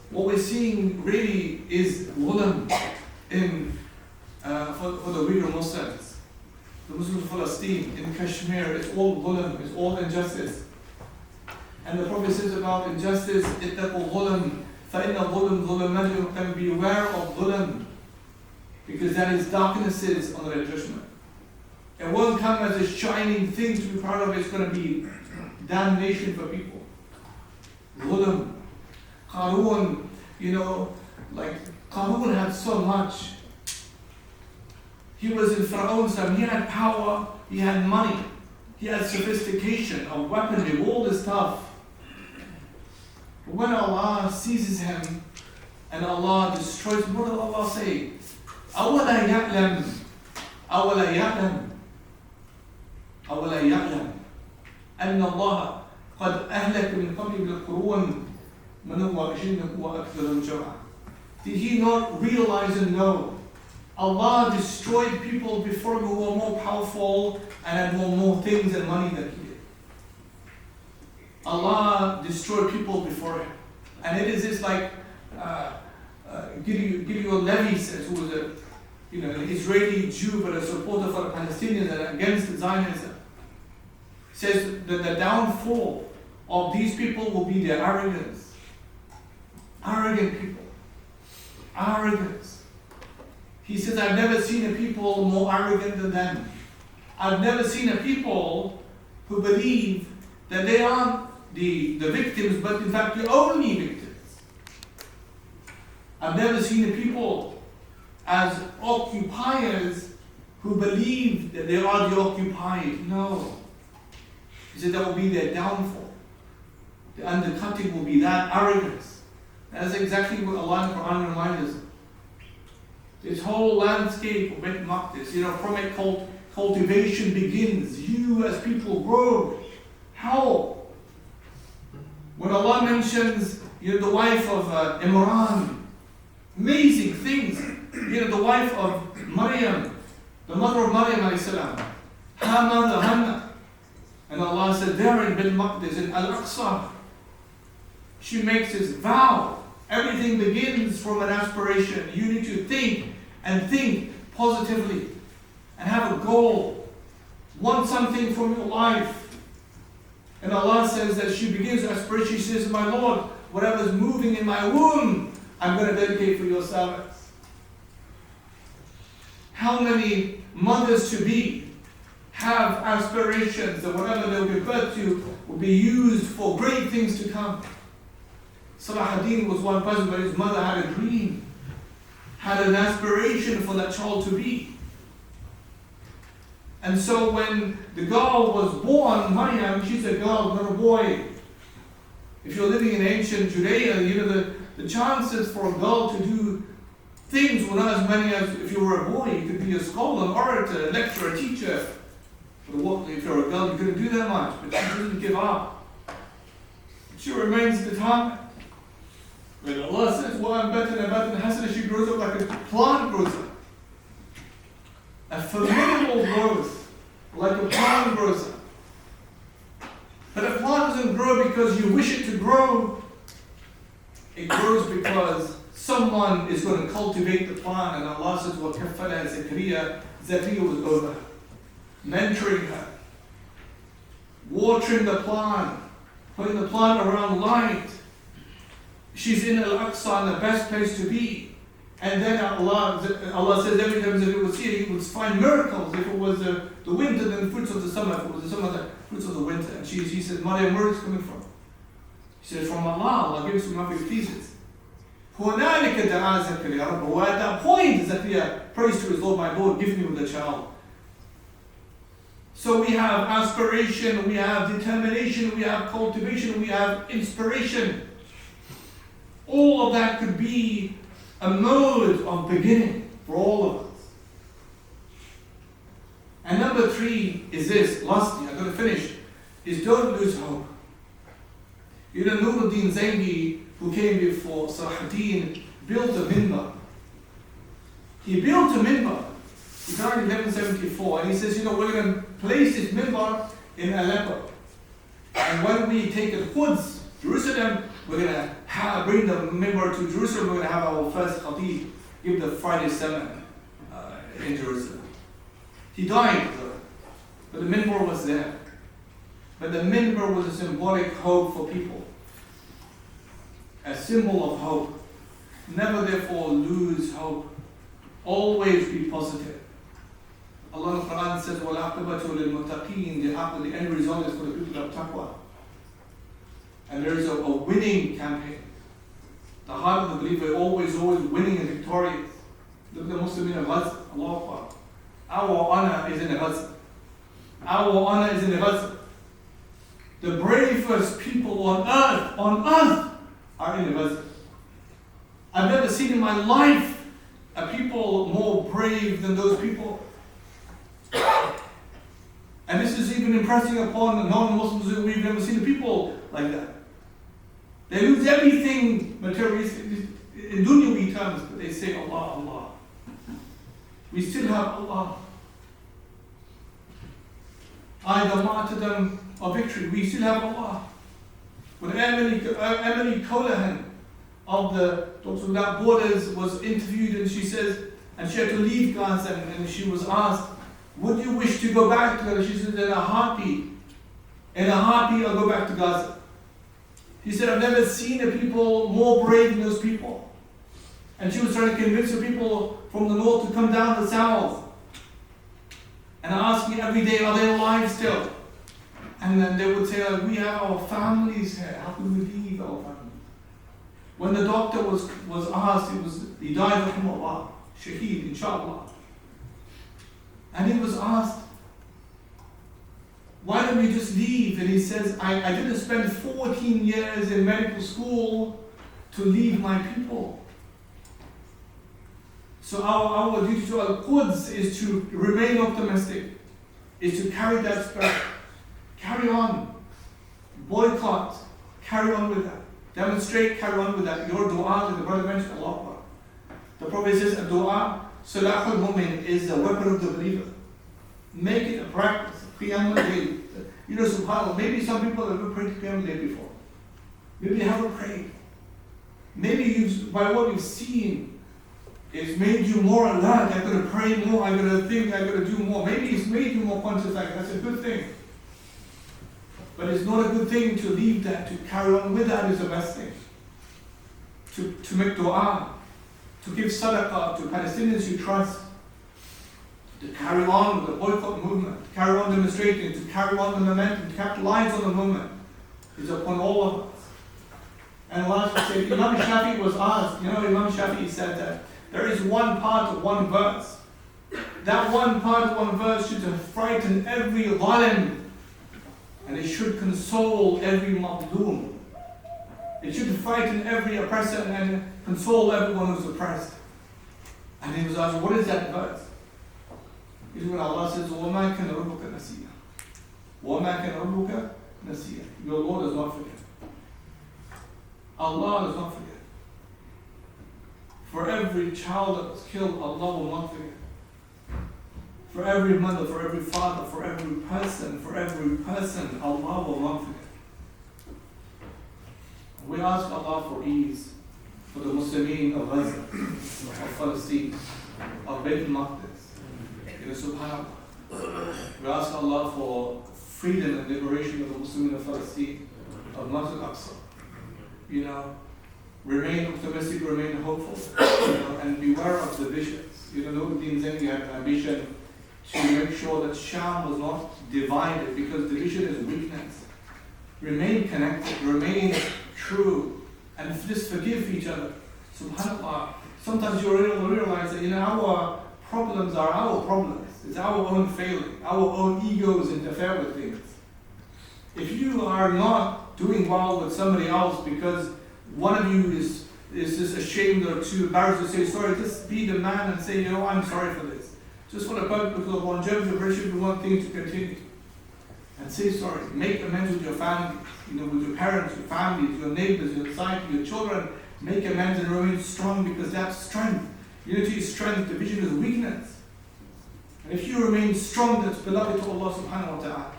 what we're seeing really is ghulam for the Uyghur Muslims. The Muslims of Palestine, in Kashmir, it's all ghulam, it's all injustice. And the Prophet says about injustice, ittaqu ghulam, فَإِنَّ ghulam ظُلُمَاتٌ, can beware of ghulam, because that is darknesses on the judgment. It won't come as a shining thing to be proud of, it's going to be damnation for people. Ghulam. Qarun, Qarun had so much. He was in Pharaoh's time, he had power, he had money, he had sophistication of weaponry, all this stuff. But when Allah seizes him and Allah destroys him, what did Allah say? أَوَلَا يَعْلَمْ أَوَلَا يَعْلَمْ أَوَلَا يَعْلَمْ أَنَّ اللَّهَ قَدْ أَهْلَكَ مِنْ قَبْلِ بِالْقُرُونِ مَنْ هُوَ أَشَدُّ وَأَكْثَرُ جَمْعًا. Did he not realize and know? Allah destroyed people before him who were more powerful and had more things and money than he did. Allah destroyed people before him. And it is like Gideon Levy says, who was an Israeli Jew but a supporter for the Palestinians and against Zionism, says that the downfall of these people will be their arrogance. Arrogant people. Arrogance. He says, I've never seen a people more arrogant than them. I've never seen a people who believe that they aren't the victims, but in fact the only victims. I've never seen a people as occupiers who believe that they are the occupied. No. He said that will be their downfall. The undercutting will be that arrogance. That's exactly what Allah in the Quran reminds us. This whole landscape of Beit Maqdis, from it cultivation begins. You as people grow. How? When Allah mentions the wife of Imran, amazing things. The wife of Maryam, the mother of Maryam alayhi salam, her mother Hannah. And Allah said there in Beit Maqdis, in Al-Aqsa, she makes this vow. Everything begins from an aspiration. You need to think and think positively and have a goal. Want something from your life. And Allah says that she begins aspiration. She says, my Lord, whatever is moving in my womb, I'm going to dedicate for your service. How many mothers to be have aspirations that whatever they'll give birth to will be used for great things to come. Salah ad-Din was one person, but his mother had a dream, had an aspiration for that child to be. And so when the girl was born, Maryam, she's a girl, not a boy. If you're living in ancient Judea, the chances for a girl to do things were not as many as if you were a boy. You could be a scholar, an orator, a lecturer, a teacher. If you're a girl, you couldn't do that much, but she didn't give up. She remains determined. When Allah says, Hasana, she grows up like a plant grows up. A formidable growth. because someone is going to cultivate the plant, and Allah says, وَكَفَّلَهَا Zakaria. Zakaria was over, mentoring her, watering the plant, putting the plant around light. She's in Al-Aqsa, the best place to be. And then Allah says every time that he was here, he would find miracles. If it was the winter, then the fruits of the summer. If it was the summer, the fruits of the winter. And she said, Maryam, where is it coming from? She said, from Allah. Allah gives him whatever he pleases. هُنَالِكَ دَعَا زَكَرِيَّا رَبَّهُ. At that point, Zakaria prays to his Lord, my Lord, give me the child. So we have aspiration, we have determination, we have cultivation, we have inspiration. All of that could be a mode of beginning for all of us. And number 3 is this, lastly, I'm going to finish, is don't lose hope. You know, Nuruddin Zayngi, who came before Salahuddin, built a minbar. He built a minbar. He died in 1174, and he says, you know, we're going to place this minbar in Aleppo. And when we take Al-Quds, Jerusalem, we're going to bring the minbar to Jerusalem. We're going to have our first Khatib give the Friday sermon in Jerusalem. He died, but the minbar was there. But the minbar was a symbolic hope for people, a symbol of hope. Never therefore lose hope. Always be positive. Allah in the Quran says, وَالْعَقِبَةُ لِلْمُتَّقِينَ. The end result is for the people of taqwa. And there is a winning campaign. The heart of the believer always winning and victorious. Look at the Muslim in Gaza. Allah Akbar. Our honor is in Gaza. Our honor is in Gaza. The bravest people on earth are in Gaza. I've never seen in my life a people more brave than those people. And this is even impressing upon non-Muslims. We've never seen people like that. They lose everything materialistic in dunyawi terms, but they say Allah, Allah. We still have Allah. Either martyrdom or victory, we still have Allah. When Emily Colahan of the Doctors Without Borders was interviewed, and she says, and she had to leave Gaza, and she was asked, would you wish to go back to Gaza? She said, in a heartbeat, I'll go back to Gaza. He said, I've never seen a people more brave than those people. And she was trying to convince the people from the north to come down to the south. And asking every day, are they alive still? And then they would say, we have our families here. How can we leave our families? When the doctor was asked, he died of Allah, Shaheed, inshallah. And he was asked, why don't we just leave? And he says, I didn't spend 14 years in medical school to leave my people. So our duty to Al-Quds is to remain optimistic, is to carry that spirit. Carry on. Boycott. Carry on with that. Demonstrate, carry on with that. Your dua, that the brother mentioned, Allah Akbar. The Prophet says, a dua, Salahul Mu'min, is the weapon of the believer. Make it a practice. Qiyam al-Layl. You know, subhanAllah, maybe some people have never prayed Qiyam al-Layl before. Maybe they haven't prayed. Maybe by what you've seen, it's made you more alert. I'm going to pray more, I'm going to think, I'm going to do more. Maybe it's made you more conscious. That's a good thing. But it's not a good thing to leave that. To carry on with that is the best thing. To make dua, to give sadaqah to Palestinians you trust, to carry on with the boycott movement, to carry on demonstrating, to carry on the momentum, to capitalize on the movement, is upon all of us. And last said, Imam Shafi was asked, Imam Shafi said that there is one part of one verse. That one part of one verse should frighten every zalim, and it should console every mazloom. It should frighten every oppressor and console everyone who's oppressed. And he was asked, what is that verse? Is when Allah says, وَمَا كَانَ رَبُّكَ نَسِيًّا. وَمَا كَانَ رَبُّكَ نَسِيًّا. Your Lord does not forget. Allah does not forget. For every child that was killed, Allah will not forget. For every mother, for every father, for every person, Allah will not forget. We ask Allah for ease. for the Muslimin of Gaza, of Palestine, of Bayt al-Maqdis. Subhanallah. We ask Allah for freedom and liberation of the Muslimin of Palestine, of Masjid al-Aqsa. Remain optimistic, remain hopeful, and beware of divisions. Nuruddin Zengi had an ambition to make sure that Sham was not divided, because division is weakness. Remain connected, remain true, and just forgive each other. SubhanAllah. Sometimes you realize that our problems are our problems. It's our own failing. Our own egos interfere with things. If you are not doing well with somebody else because one of you is just ashamed or too embarrassed to say sorry, just be the man and say, I'm sorry for this. Just for the purpose of longevity of relationship, we want things to continue. And say sorry. Make amends with your family, with your parents, your families, your neighbors, your society, your children. Make amends and remain strong, because that's strength. Unity is strength, division is weakness. And if you remain strong, that's beloved to Allah subhanahu wa ta'ala.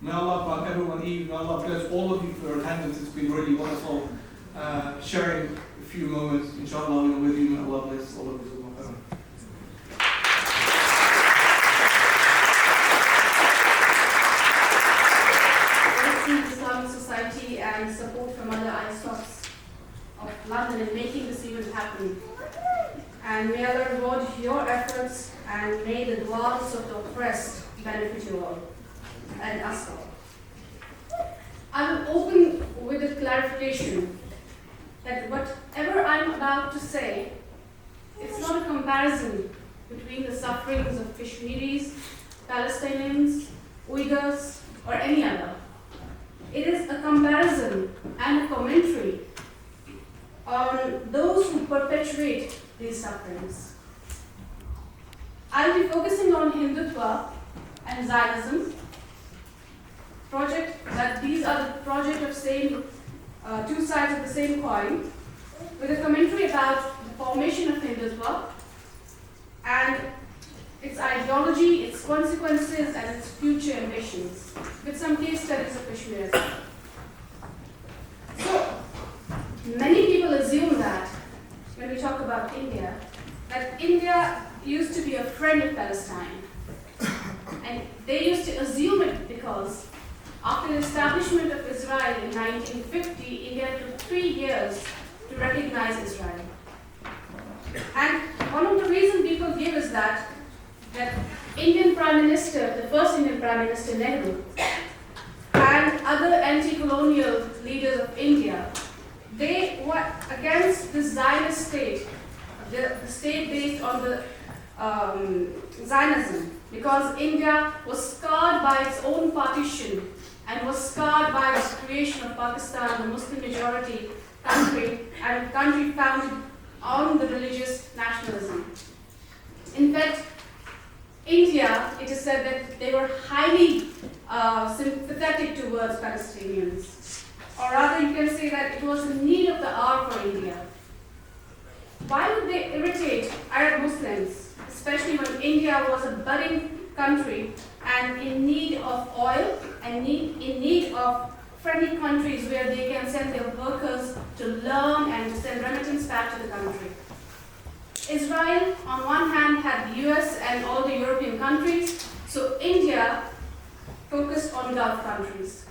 May Allah grant everyone Eid. May Allah bless all of you for your attendance. It's been really wonderful sharing a few moments, inshallah, with you. May Allah bless all of you. Islamic Society and support from other ISOCs of London in making this event happen. And may Allah reward your efforts, and may the du'as of the oppressed benefit you all and us all. I will open with a clarification that whatever I'm about to say, it's not a comparison between the sufferings of Kashmiris, Palestinians, Uyghurs, or any other. It is a comparison and a commentary on those who perpetuate these sufferings. I'll be focusing on Hindutva and Zionism, these are the project of two sides of the same coin, with a commentary about the formation of Hindutva and its ideology, its consequences, and its future ambitions, with some case studies of Kashmir. So, many people assume that, when we talk about India, that India used to be a friend of Palestine. And they used to assume it because after the establishment of Israel in 1950, India took 3 years to recognize Israel. And one of the reasons people give is that Indian Prime Minister, the first Indian Prime Minister Nehru, and other anti-colonial leaders of India, they were against the Zionist state, the state based on the Zionism, because India was scarred by its own partition and was scarred by its creation of Pakistan, the Muslim majority country, and a country founded on the religious nationalism. In fact, India, it is said that they were highly sympathetic towards Palestinians. Or rather, you can say that it was a need of the hour for India. Why would they irritate Arab Muslims, especially when India was a budding country and in need of oil and in need of friendly countries where they can send their workers to learn and to send remittance back to the country? Israel, on one hand, had the US and all the European countries, so India focused on Gulf countries.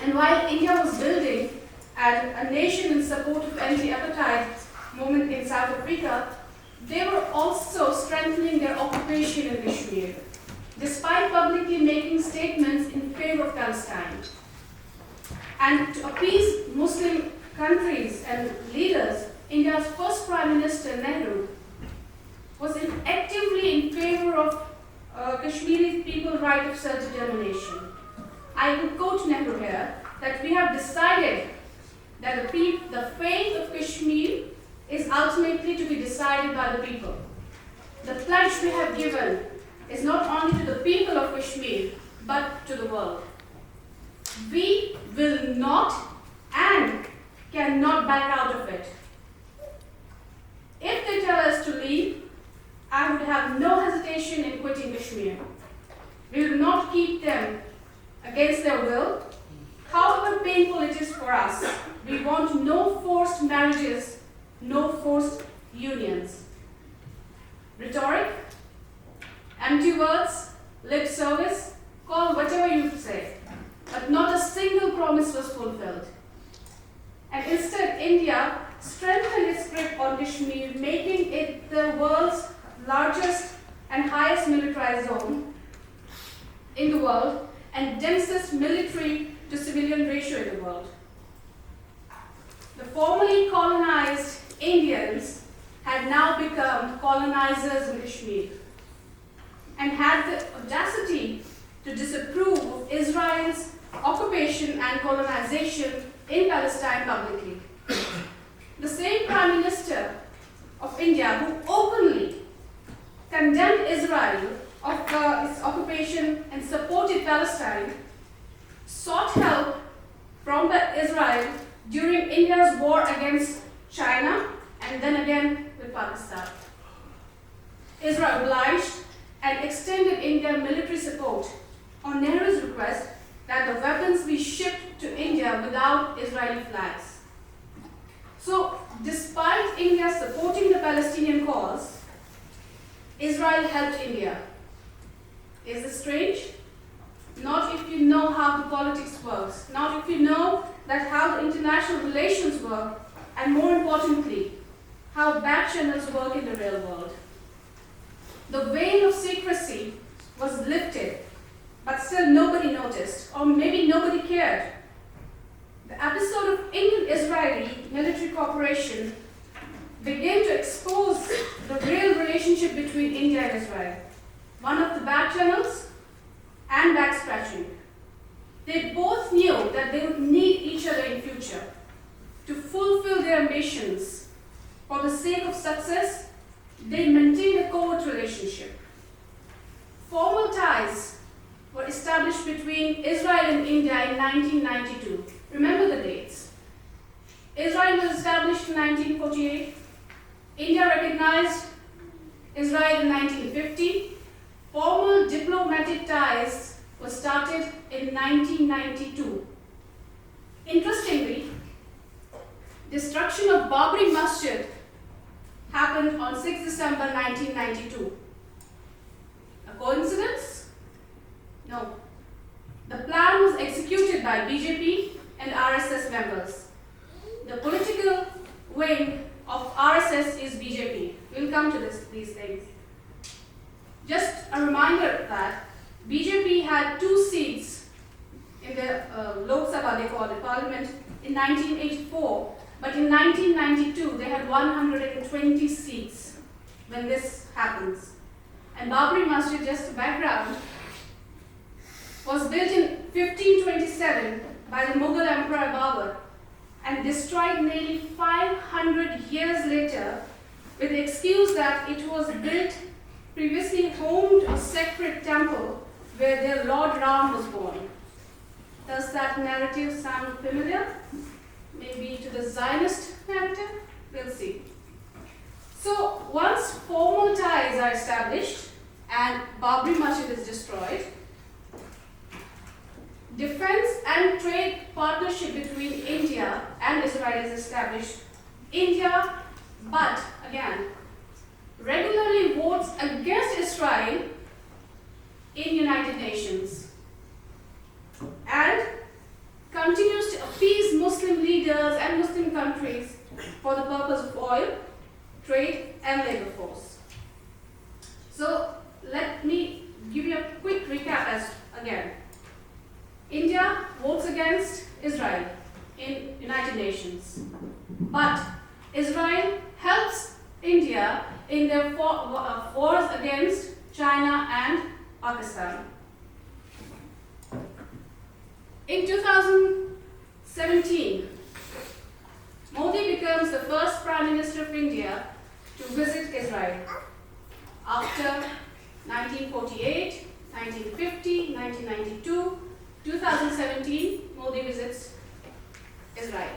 And while India was building a nation in support of anti-apartheid movement in South Africa, they were also strengthening their occupation in Kashmir, despite publicly making statements in favor of Palestine. And to appease Muslim countries and leaders, India's first Prime Minister, Nehru, was actively in favor of Kashmiri people's right of self-determination. I will quote Nehru here, that we have decided that the fate of Kashmir is ultimately to be decided by the people. The pledge we have given is not only to the people of Kashmir, but to the world. We will not and cannot back out of it. If they tell us to leave, I would have no hesitation in quitting Kashmir. We will not keep them against their will, however painful it is for us, We want no forced marriages, no forced unions. Rhetoric, empty words, lip service, call whatever you say, but not a single promise was fulfilled. And instead, India strengthened its grip on Kashmir, making it the world's largest and highest militarized zone in the world and densest military to civilian ratio in the world. The formerly colonized Indians had now become colonizers in Kashmir and had the audacity to disapprove of Israel's occupation and colonization in Palestine publicly. The same Prime Minister of India who openly condemned Israel of its occupation and supported Palestine sought help from Israel during India's war against China and then again with Pakistan. Israel obliged and extended India military support on Nehru's request that the weapons be shipped to India without Israeli flags. So, despite India supporting the Palestinian cause, Israel helped India. Is this strange? Not if you know how the politics works, not if you know that how the international relations work, and more importantly, how back channels work in the real world. The veil of secrecy was lifted, but still nobody noticed, or maybe nobody cared. The episode of Indian-Israeli military cooperation began to expose the real relationship between India and Israel, one of the back channels and back scratching. They both knew that they would need each other in future to fulfill their ambitions. For the sake of success, they maintained a covert relationship. Formal ties were established between Israel and India in 1992. Remember the dates. Israel was established in 1948. India recognized Israel in 1950. Formal diplomatic ties were started in 1992. Interestingly, destruction of Babri Masjid happened on 6 December 1992. A coincidence? No. The plan was executed by BJP and RSS members. The political wing of RSS is BJP. We'll come to these things. Just a reminder that BJP had 2 seats in the Lok Sabha, they call it, parliament, in 1984. But in 1992, they had 120 seats when this happens. And Babri Masjid, just a background, was built in 1527 by the Mughal Emperor Babur and destroyed nearly 500 years later with the excuse that it was built previously home to a sacred temple where their Lord Ram was born. Does that narrative sound familiar? Maybe to the Zionist narrative? We'll see. So once formal ties are established and Babri Masjid is destroyed, defense and trade partnership between India and Israel is established. India, but again, regularly votes against Israel in United Nations and continues to appease Muslim leaders and Muslim countries for the purpose of oil, trade and labor force. So let me give you a quick recap as again. India votes against Israel in United Nations, but Israel helps India in their wars against China and Pakistan. In 2017, Modi becomes the first Prime Minister of India to visit Israel after 1948, 1950, 1992, 2017, Modi visits Israel.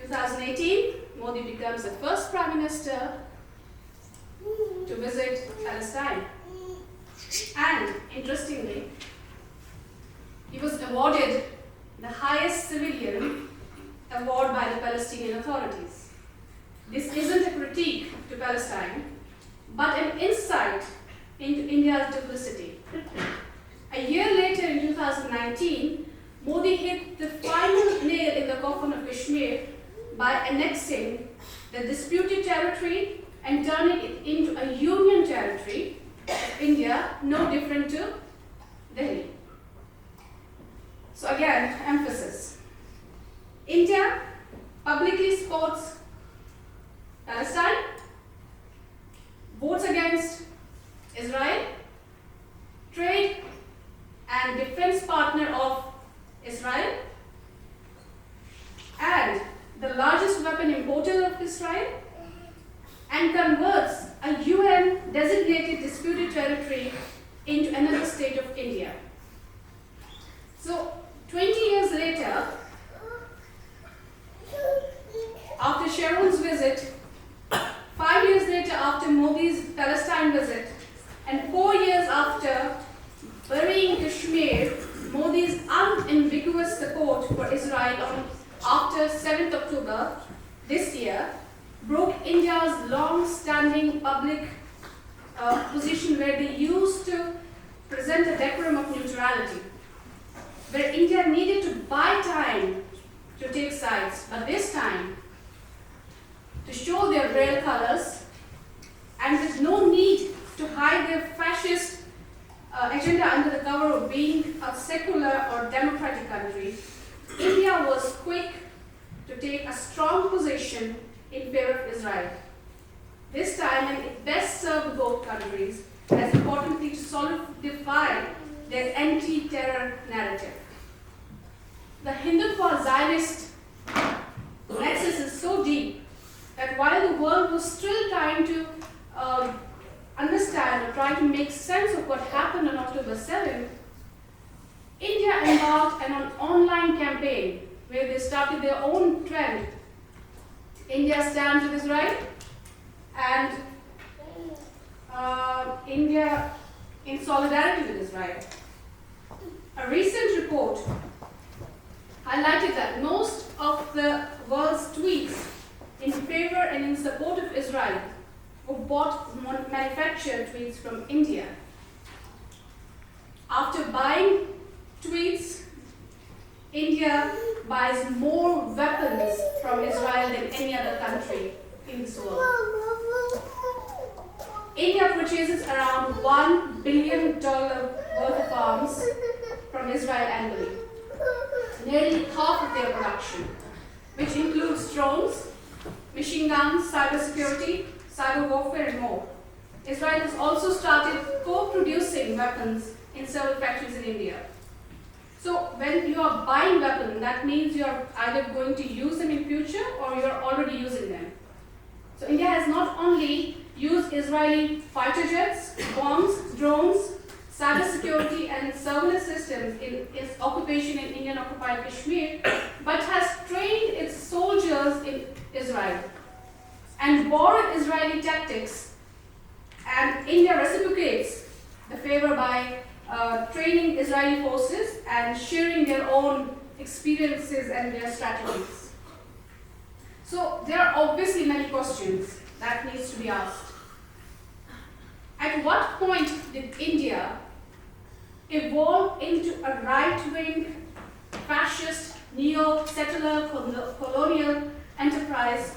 2018, Modi becomes the first Prime Minister to visit Palestine. And interestingly, he was awarded the highest civilian award by the Palestinian authorities. This isn't a critique to Palestine, but an insight into India's duplicity. A year later, in 2019, Modi hit the final nail in the coffin of Kashmir by annexing the disputed territory and turning it into a union territory of India, no different to Delhi. So again, emphasis. India publicly supports Palestine, votes against Israel, trade and defense partner of Israel, and the largest weapon importer of Israel, and converts a UN designated disputed territory into another state of India. So 20 years later, after Sharon's visit, 5 years later after Modi's Palestine visit, and 4 years after burying Kashmir, Modi's unambiguous support for Israel after 7th October this year broke India's long-standing public position where they used to present a decorum of neutrality, where India needed to buy time to take sides, but this time to show their real colors and with no need to hide their fascist agenda under the cover of being a secular or democratic country, India was quick to take a strong position in favor of Israel. This time, and it best served both countries, as importantly to solidify their anti-terror narrative. The Hindutva Zionist nexus is so deep that while the world was still trying to understand or try to make sense of what happened on October 7th, India embarked on an online campaign where they started their own trend, India stands with Israel, and India in solidarity with Israel. A recent report highlighted that most of the world's tweets in favor and in support of Israel were bought manufactured tweets from India. After buying tweets, India buys more weapons from Israel than any other country in this world. India purchases around $1 billion worth of arms from Israel annually, nearly half of their production, which includes drones, machine guns, cybersecurity, cyber warfare, and more. Israel has also started co-producing weapons in several factories in India. So when you are buying weapons, that means you are either going to use them in future or you are already using them. So India has not only used Israeli fighter jets, bombs, drones, cybersecurity and surveillance systems in its occupation in Indian occupied Kashmir, but has trained its soldiers in Israel and borrowed Israeli tactics, and India reciprocates the favor by training Israeli forces and sharing their own experiences and their strategies. So there are obviously many questions that needs to be asked. At what point did India evolve into a right-wing, fascist, neo-settler colonial enterprise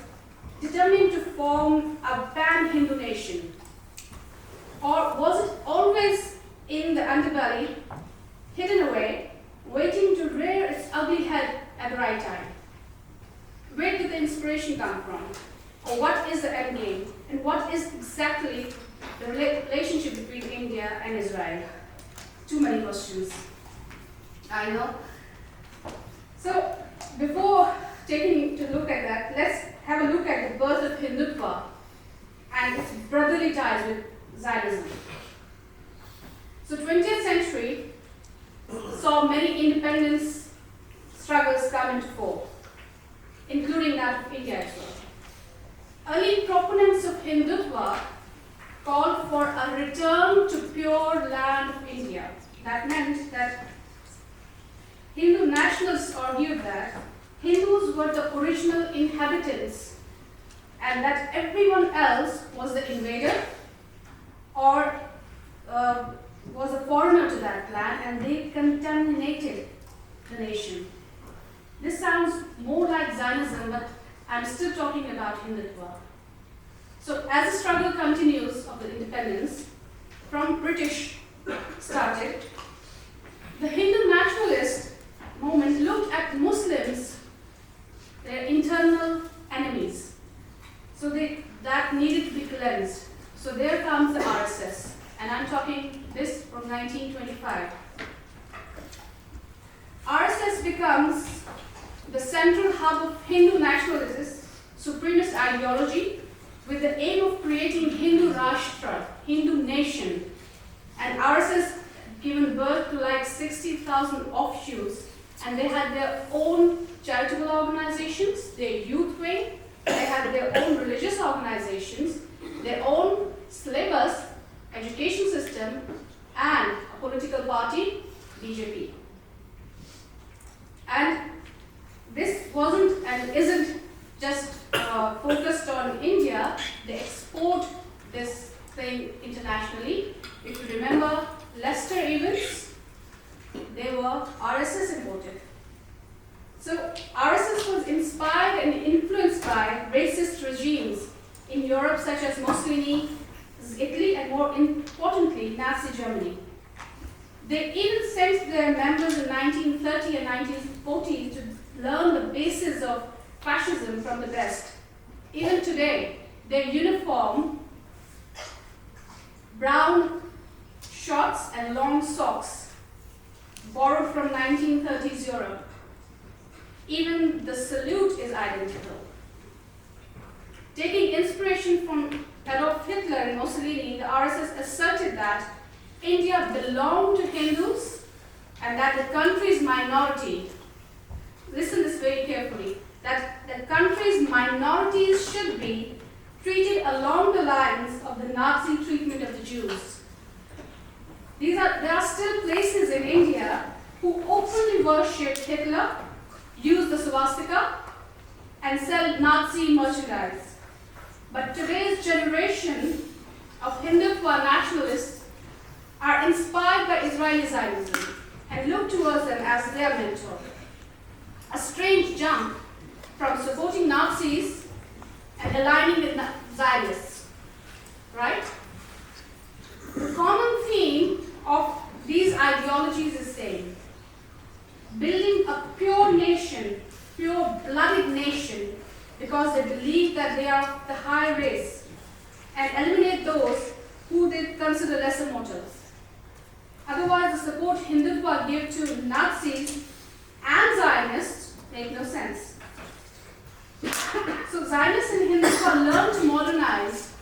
determined to form a pan-Hindu nation? Or was it always in the underbelly, hidden away, waiting to rear its ugly head at the right time? Where did the inspiration come from? Or what is the end game? And what is exactly the relationship between India and Israel? Too many questions, I know. So before taking to look at that, let's have a look at the birth of Hindutva and its brotherly ties with Zionism. So 20th century saw many independence struggles come into fore, including that of India as well. Early proponents of Hindutva called for a return to pure land of India. That meant that Hindu nationalists argued that Hindus were the original inhabitants and that everyone else was the invader or was a foreigner to that land, and they contaminated the nation. This sounds more like Zionism, but I'm still talking about Hindutva. So as the struggle continues of the independence from British started, the Hindu nationalist movement looked at Muslims, their internal enemies. So that needed to be cleansed. So there comes the RSS. And I'm talking this from 1925. RSS becomes the central hub of Hindu nationalist supremacist ideology with the aim of creating Hindu Rashtra, Hindu nation. And RSS given birth to like 60,000 offshoots, and they had their own charitable organizations, their youth wing, they had their own religious organizations, their own syllabus, education system, and a political party, BJP. And this wasn't and isn't just focused on India, they export this thing internationally. If you remember Leicester events, they were RSS imported. So RSS was inspired and influenced by racist regimes in Europe such as Mussolini, Italy, and more importantly, Nazi Germany. They even sent their members in 1930 and 1940 to learn the basis of fascism from the best. Even today, their uniform, brown shorts and long socks, borrowed from 1930s Europe. Even the salute is identical. Taking inspiration from Adolf Hitler and Mussolini, the RSS asserted that India belonged to Hindus and that the country's minority, listen this very carefully, that the country's minorities should be treated along the lines of the Nazi treatment of the Jews. There are still places in India who openly worship Hitler, use the swastika, and sell Nazi merchandise. But today's generation of Hindutva nationalists are inspired by Israeli Zionism and look towards them as their mentor. A strange jump from supporting Nazis and aligning with Zionists, right? The common theme of these ideologies is same: building a pure nation, pure-blooded nation, because they believe that they are the high race, and eliminate those who they consider lesser mortals. Otherwise, the support Hindutva give to Nazis and Zionists make no sense. So Zionists and Hindutva learn to modernize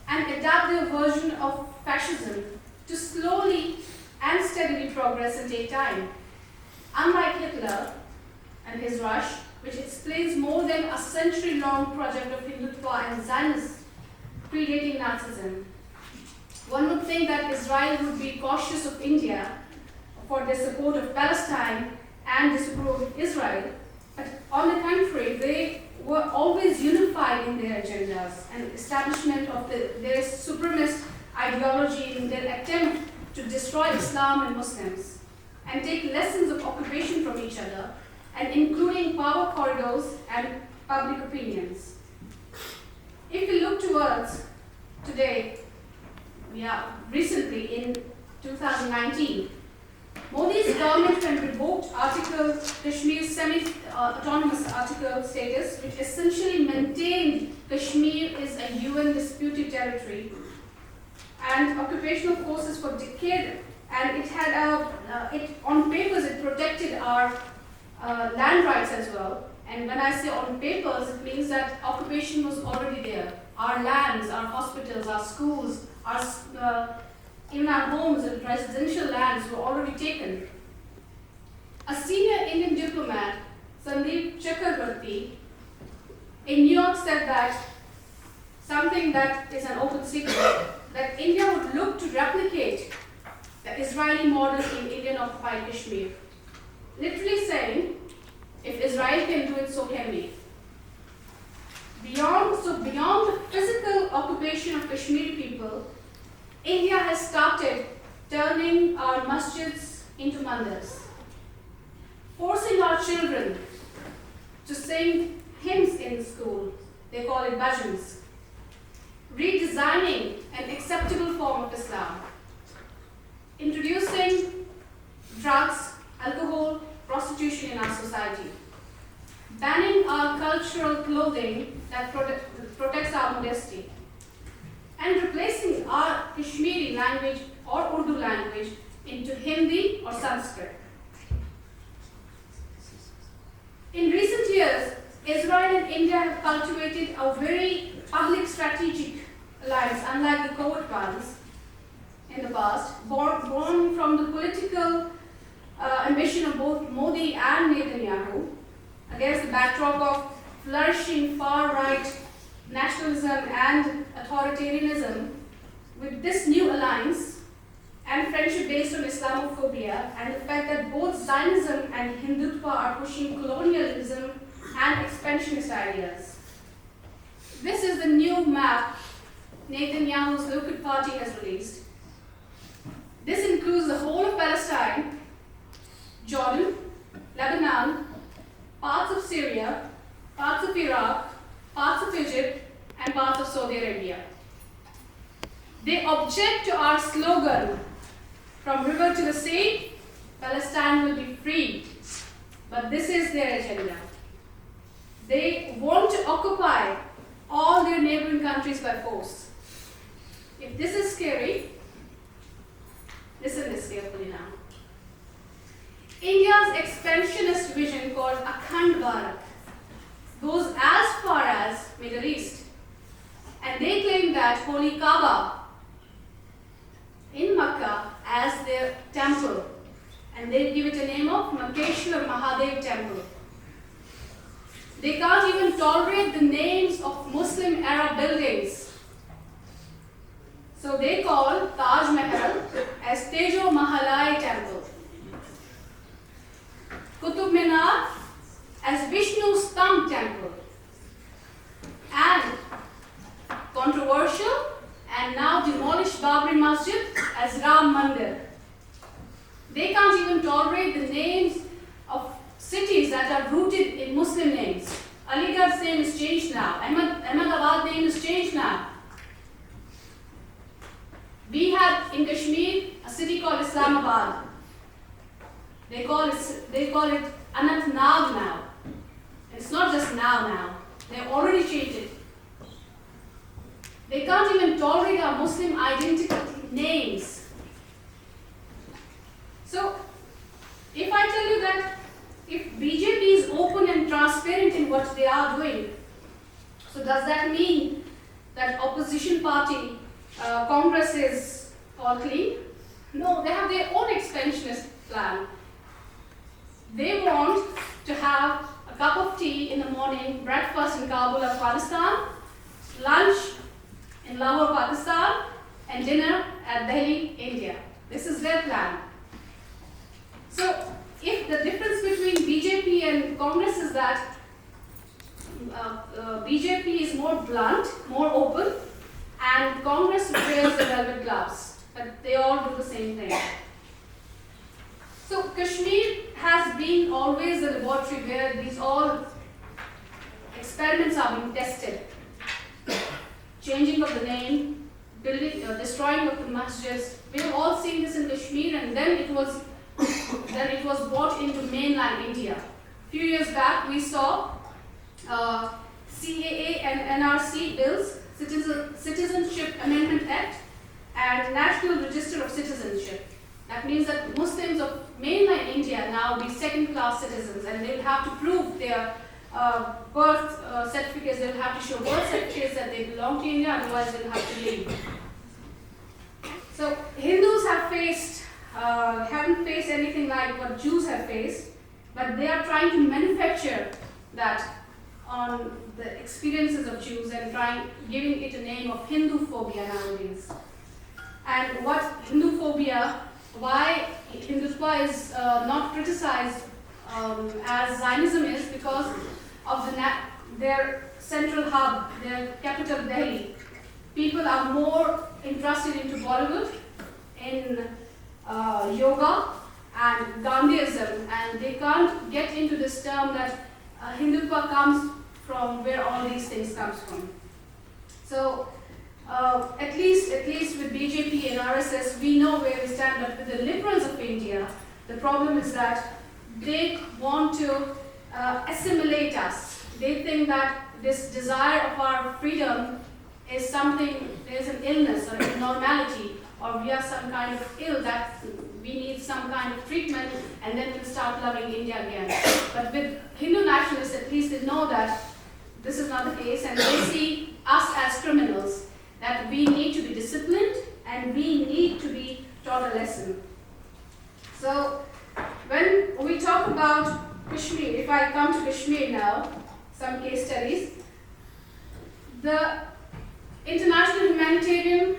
and adapt their version of fascism to slowly and steadily progress and take time. Unlike Hitler and his Rush, which explains more than a century-long project of Hindutva and Zionism predating Nazism. One would think that Israel would be cautious of India for their support of Palestine and disapprove of Israel, but on the contrary, they were always unified in their agendas and establishment of their supremacist ideology in their attempt to destroy Islam and Muslims and take lessons of occupation from each other, and including power corridors and public opinions. If we look towards today, recently in 2019, Modi's government had revoked Kashmir's semi-autonomous article status, which essentially maintained Kashmir is a UN disputed territory and occupational forces for decades, and it had on papers it protected our land rights as well. And when I say on papers, it means that occupation was already there. Our lands, our hospitals, our schools, even our homes and residential lands were already taken. A senior Indian diplomat, Sandeep Chakrabarti, in New York said that something that is an open secret, that India would look to replicate the Israeli model in Indian occupied Kashmir. Literally saying If Israel can do it, so can we. Beyond the physical occupation of Kashmiri people, India has started turning our masjids into mandirs, forcing our children to sing hymns in school. They call it bhajans, redesigning an acceptable form of Islam, introducing drugs, alcohol, prostitution in our society, banning our cultural clothing that protects our modesty, and replacing our Kashmiri language or Urdu language into Hindi or Sanskrit. In recent years, Israel and India have cultivated a very public strategic alliance, unlike the covert ones in the past, born from the political ambition of both Modi and Netanyahu, against the backdrop of flourishing far-right nationalism and authoritarianism. With this new alliance and friendship based on Islamophobia and the fact that both Zionism and Hindutva are pushing colonialism and expansionist ideas. This is the new map Netanyahu's Likud party has released. This includes the whole of Palestine, Jordan, Lebanon, parts of Syria, parts of Iraq, parts of Egypt, and parts of Saudi Arabia. They object to our slogan, "From river to the sea, Palestine will be free." But this is their agenda. They want to occupy all their neighboring countries by force. If this is scary, listen this carefully now. India's expansionist vision called Akhand Bharat goes as far as Middle East. And they claim that Holy Kaaba in Makkah as their temple. And they give it a name of Makkeshwar Mahadev Temple. They can't even tolerate the names of Muslim era buildings. So they call Taj Mahal as Tejo Mahalai Temple, Qutub Minar as Vishnu's Thumb Temple, and controversial and now demolished Babri Masjid as Ram Mandir. They can't even tolerate the names of cities that are rooted in Muslim names. Aligarh's name is changed now. Ahmedabad name is changed now. We have in Kashmir a city called Islamabad. They call it Anantnag now. And it's not just now. They've already changed it. They can't even tolerate our Muslim identity names. So, if I tell you that if BJP is open and transparent in what they are doing, so does that mean that opposition party, Congress is all clean? No, they have their own expansionist plan. They want to have a cup of tea in the morning, breakfast in Kabul, Afghanistan, lunch in Lahore, Pakistan, and dinner at Delhi, India. This is their plan. So, if the difference between BJP and Congress is that BJP is more blunt, more open, and Congress wears the velvet gloves, but they all do the same thing. So Kashmir has been always a laboratory where these all experiments are being tested. Changing of the name, building, destroying of the masjids. We have all seen this in Kashmir, and then it was brought into mainland India. A few years back, we saw CAA and NRC bills, Citizenship Amendment Act, and National Register of Citizenship. That means that Muslims of mainland India now be second-class citizens, and they will have to prove their birth certificates. They will have to show birth certificates that they belong to India, otherwise they will have to leave. So Hindus haven't faced anything like what Jews have faced, but they are trying to manufacture that on the experiences of Jews and giving it a name of Hinduphobia nowadays. And what Hinduphobia, why Hindutva is not criticized as Zionism is because of their central hub, their capital Delhi. People are more interested into Bollywood, in yoga and Gandhiism, and they can't get into this term that Hindutva comes from, where all these things comes from. So at least with BJP and RSS, we know where we stand, but with the liberals of India, the problem is that they want to assimilate us. They think that this desire of our freedom is something, there's an illness or abnormality, or we have some kind of ill that we need some kind of treatment, and then we'll start loving India again. But with Hindu nationalists, at least they know that this is not the case, and they see us as criminals, that we need to be disciplined and we need to be taught a lesson. So when we talk about Kashmir, if I come to Kashmir now, some case studies, the international humanitarian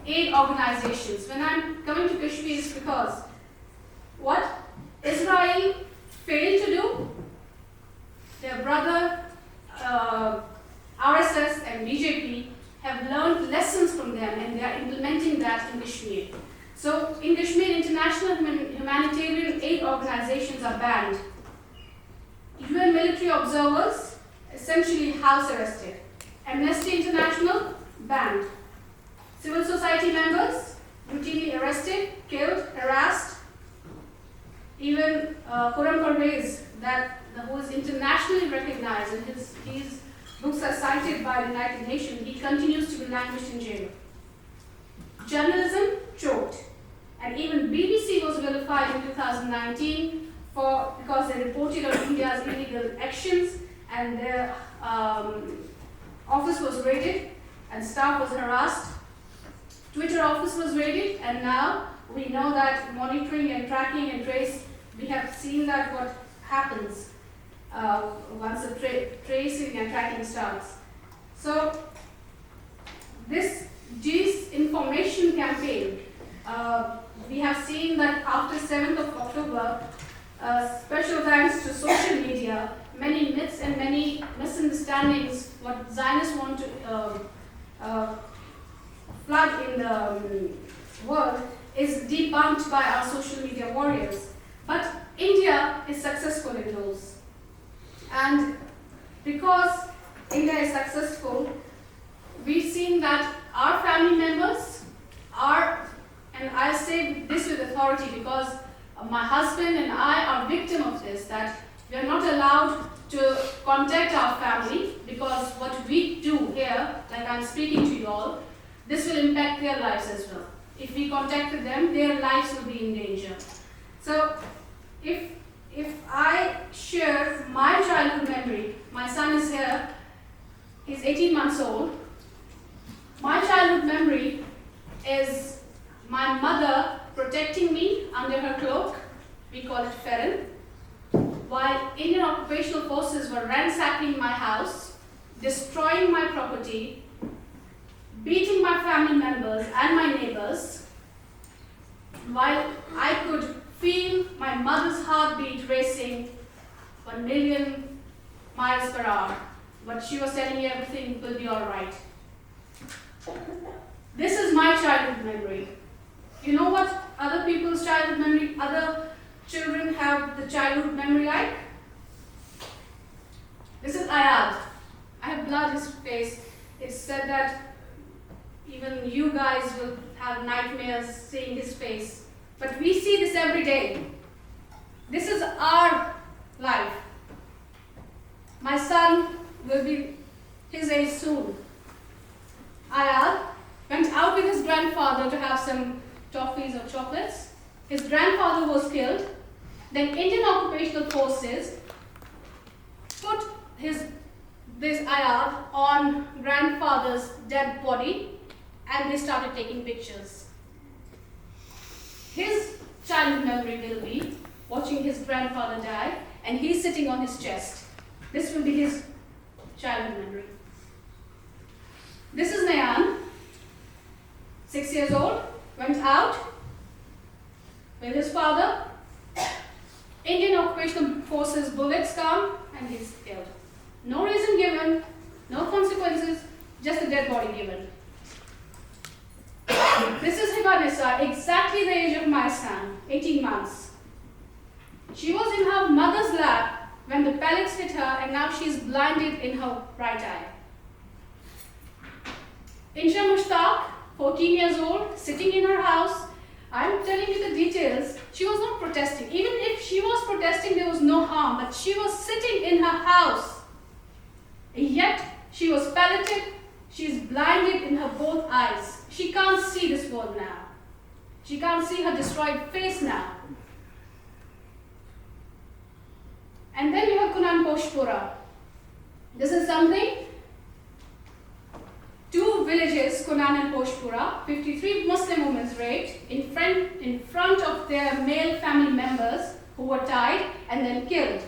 aid organizations, when I'm coming to Kashmir, is because what Israel failed to do, their brother RSS and BJP have learned lessons from them, and they are implementing that in Kashmir. So in Kashmir, international humanitarian aid organizations are banned. UN military observers essentially house arrested. Amnesty International banned. Civil society members routinely arrested, killed, harassed. Even Khurram Parvez, who is internationally recognized, and his books are cited by the United Nations, he continues to be languished in jail. Journalism choked, and even BBC was vilified in 2019 because they reported on India's illegal actions, and their office was raided and staff was harassed. Twitter office was raided, and now we know that monitoring and tracking and trace, we have seen that what happens once the tracing and tracking starts. So this disinformation campaign, we have seen that after 7th of October, special thanks to social media, many myths and many misunderstandings, what Zionists want to flood in the world, is debunked by our social media warriors. But India is successful in those. And because India is successful, we've seen that our family members are, and I say this with authority because my husband and I are victim of this, that we are not allowed to contact our family because what we do here, like I'm speaking to you all, this will impact their lives as well. If we contacted them, their lives will be in danger. So if I share my childhood memory, my son is here, he's 18 months old. My childhood memory is my mother protecting me under her cloak, we call it Ferren, while Indian occupational forces were ransacking my house, destroying my property, beating my family members and my neighbors, while I could feel my mother's heartbeat racing 1 million miles per hour, but she was telling me everything will be all right. This is my childhood memory. You know what other people's childhood memory, other children have the childhood memory like? This is Ayad. I have blood his face. It's said that even you guys will have nightmares seeing his face. But we see this every day. This is our life. My son will be his age soon. Ayad went out with his grandfather to have some toffees or chocolates. His grandfather was killed. Then Indian occupational forces put this Ayad on grandfather's dead body, and they started taking pictures. His childhood memory will be watching his grandfather die, and he's sitting on his chest. This will be his childhood memory. This is Nayan, 6 years old, went out with his father. Indian occupation forces bullets come and he's killed. No reason given, no consequences, just a dead body given. This is Hibanisa, exactly the age of my son, 18 months. She was in her mother's lap when the pellets hit her, and now she's blinded in her right eye. Insha Mushtaq, 14 years old, sitting in her house. I'm telling you the details. She was not protesting. Even if she was protesting, there was no harm, but she was sitting in her house. Yet, she was pelleted, she's blinded in her both eyes. She can't see this world now. She can't see her destroyed face now. And then you have Kunan Poshpura. This is something. 2 villages, Kunan and Poshpura, 53 Muslim women raped in front of their male family members who were tied and then killed.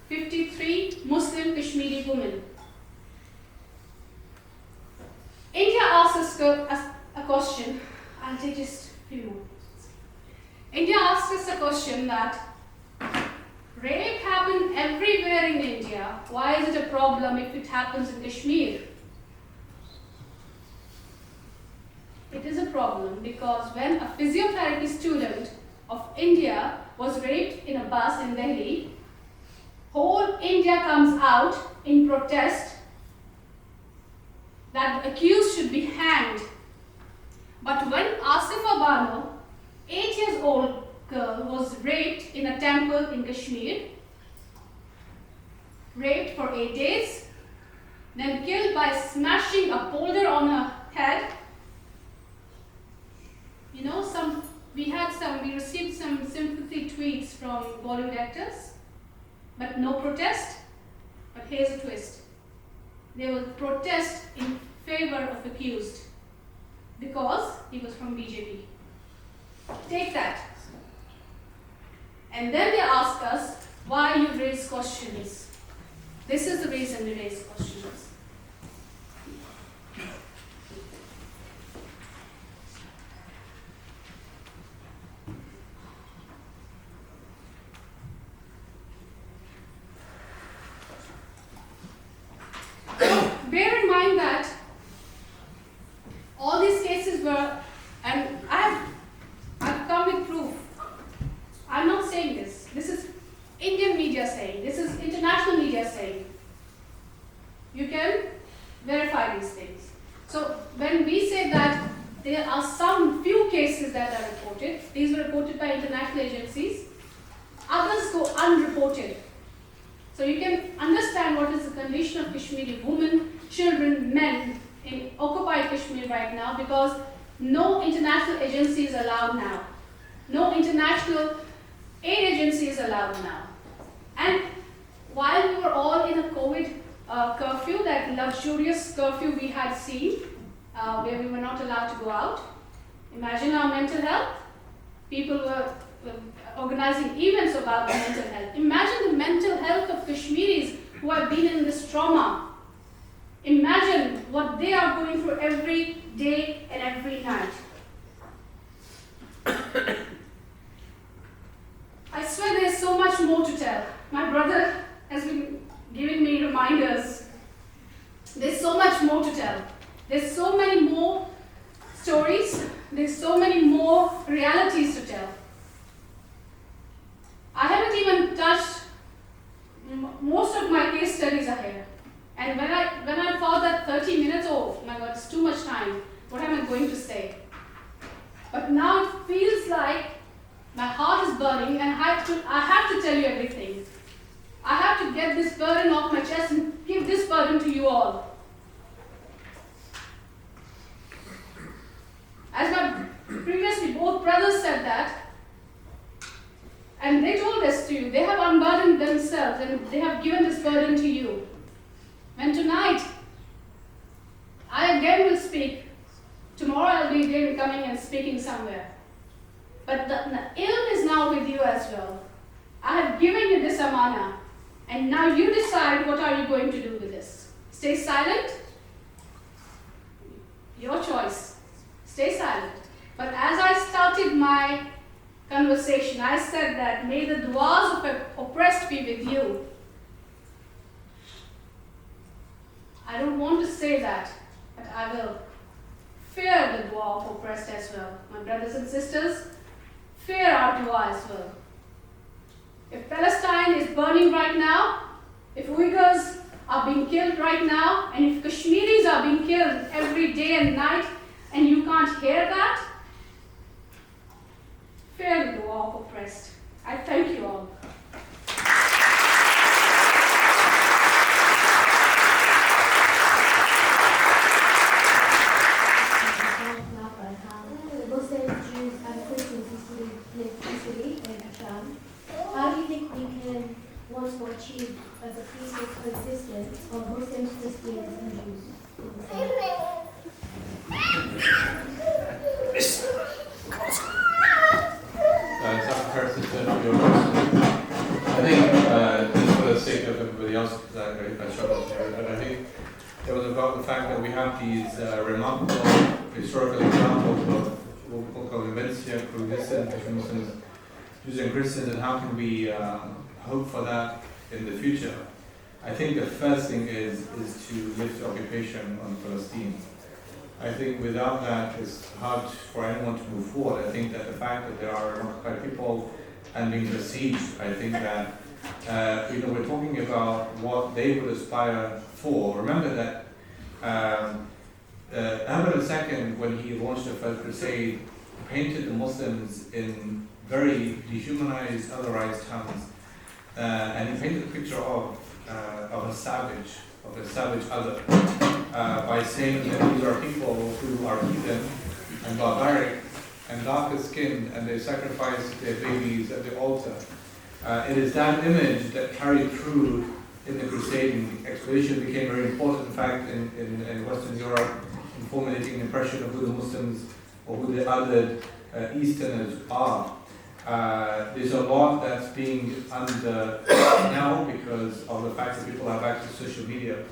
53 Muslim Kashmiri women. India asks us a question. I'll take just a few more. India asks us a question that rape happened everywhere in India. Why is it a problem if it happens in Kashmir? It is a problem because when a physiotherapy student of India was raped in a bus in Delhi, whole India comes out in protest that the accused should be hanged. But when Asifa Bano, 8 years old girl, was raped in a temple in Kashmir, raped for 8 days, then killed by smashing a boulder on her head. You know, we received some sympathy tweets from Bollywood actors, but no protest. But here's a twist. They will protest in favor of accused because he was from BJP. Take that. And then they ask us why you raise questions. This is the reason we raise questions. Bear in mind that all these cases were, and I've come with proof. I'm not saying this. This is Indian media saying. This is international media saying. You can verify these things. So when we say that there are some few cases that are reported, these were reported by international agencies, others go unreported. So you can understand what is the condition of Kashmiri women, children, men in occupied Kashmir right now, because no international agency is allowed now. No international aid agency is allowed now. And while we were all in a COVID curfew, that luxurious curfew we had seen, where we were not allowed to go out, imagine our mental health. People were organizing events about the mental health. Imagine the mental health of Kashmiris who have been in this trauma. Imagine what they are going through every day and every night. I swear there's so much more to tell. My brother has been giving me reminders. There's so much more to tell. There's so many more stories. There's so many more realities to tell. I haven't even touched, most of my case studies are here. And when I thought that 30 minutes, oh my God, it's too much time. What am I going to say? But now it feels like my heart is burning and I have to tell you everything. I have to get this burden off my chest and give this burden to you all. As my previously both brothers said that, and they told this to you. They have unburdened themselves and they have given this burden to you. And tonight, I again will speak. Tomorrow I'll be again coming and speaking somewhere. But the ilm is now with you as well. I have given you this amana. And now you decide what are you going to do with this. Stay silent. Your choice. Stay silent. But as I started my conversation, I said that may the du'as of the oppressed be with you. I don't want to say that, but I will fear the dua of oppressed as well. My brothers and sisters, fear our dua as well. If Palestine is burning right now, if Uyghurs are being killed right now, and if Kashmiris are being killed every day and night, and you can't hear that, fear the dua of oppressed. I thank you all. Muslims, Jews, and Christians live peacefully in Islam. How do you think we can once more achieve a peaceful coexistence of Muslims, Christians, and Jews? I think, just for the sake of everybody else, because I struggle to hear it, but I think it was about the fact that we have these remarkable historical examples of what we call events here, coexistence between Muslims, Jews and Christians, and how can we hope for that in the future. I think the first thing is to lift the occupation on Palestine. I think without that, it's hard for anyone to move forward. I think that the fact that there are occupied people and being besieged, I think that we're talking about what they would aspire for. Remember that Ahmed II, when he launched the First Crusade, painted the Muslims in very dehumanized, otherized terms, and he painted a picture of a savage other, by saying that these are people who are heathen and barbaric and darker skinned, and they sacrifice their babies at the altar. It is that image that carried through in the crusading expedition, became very important, in fact, in Western Europe, in formulating an impression of who the Muslims or who the other Easterners are. There's a lot that's being under now because of the fact that people have access to social media,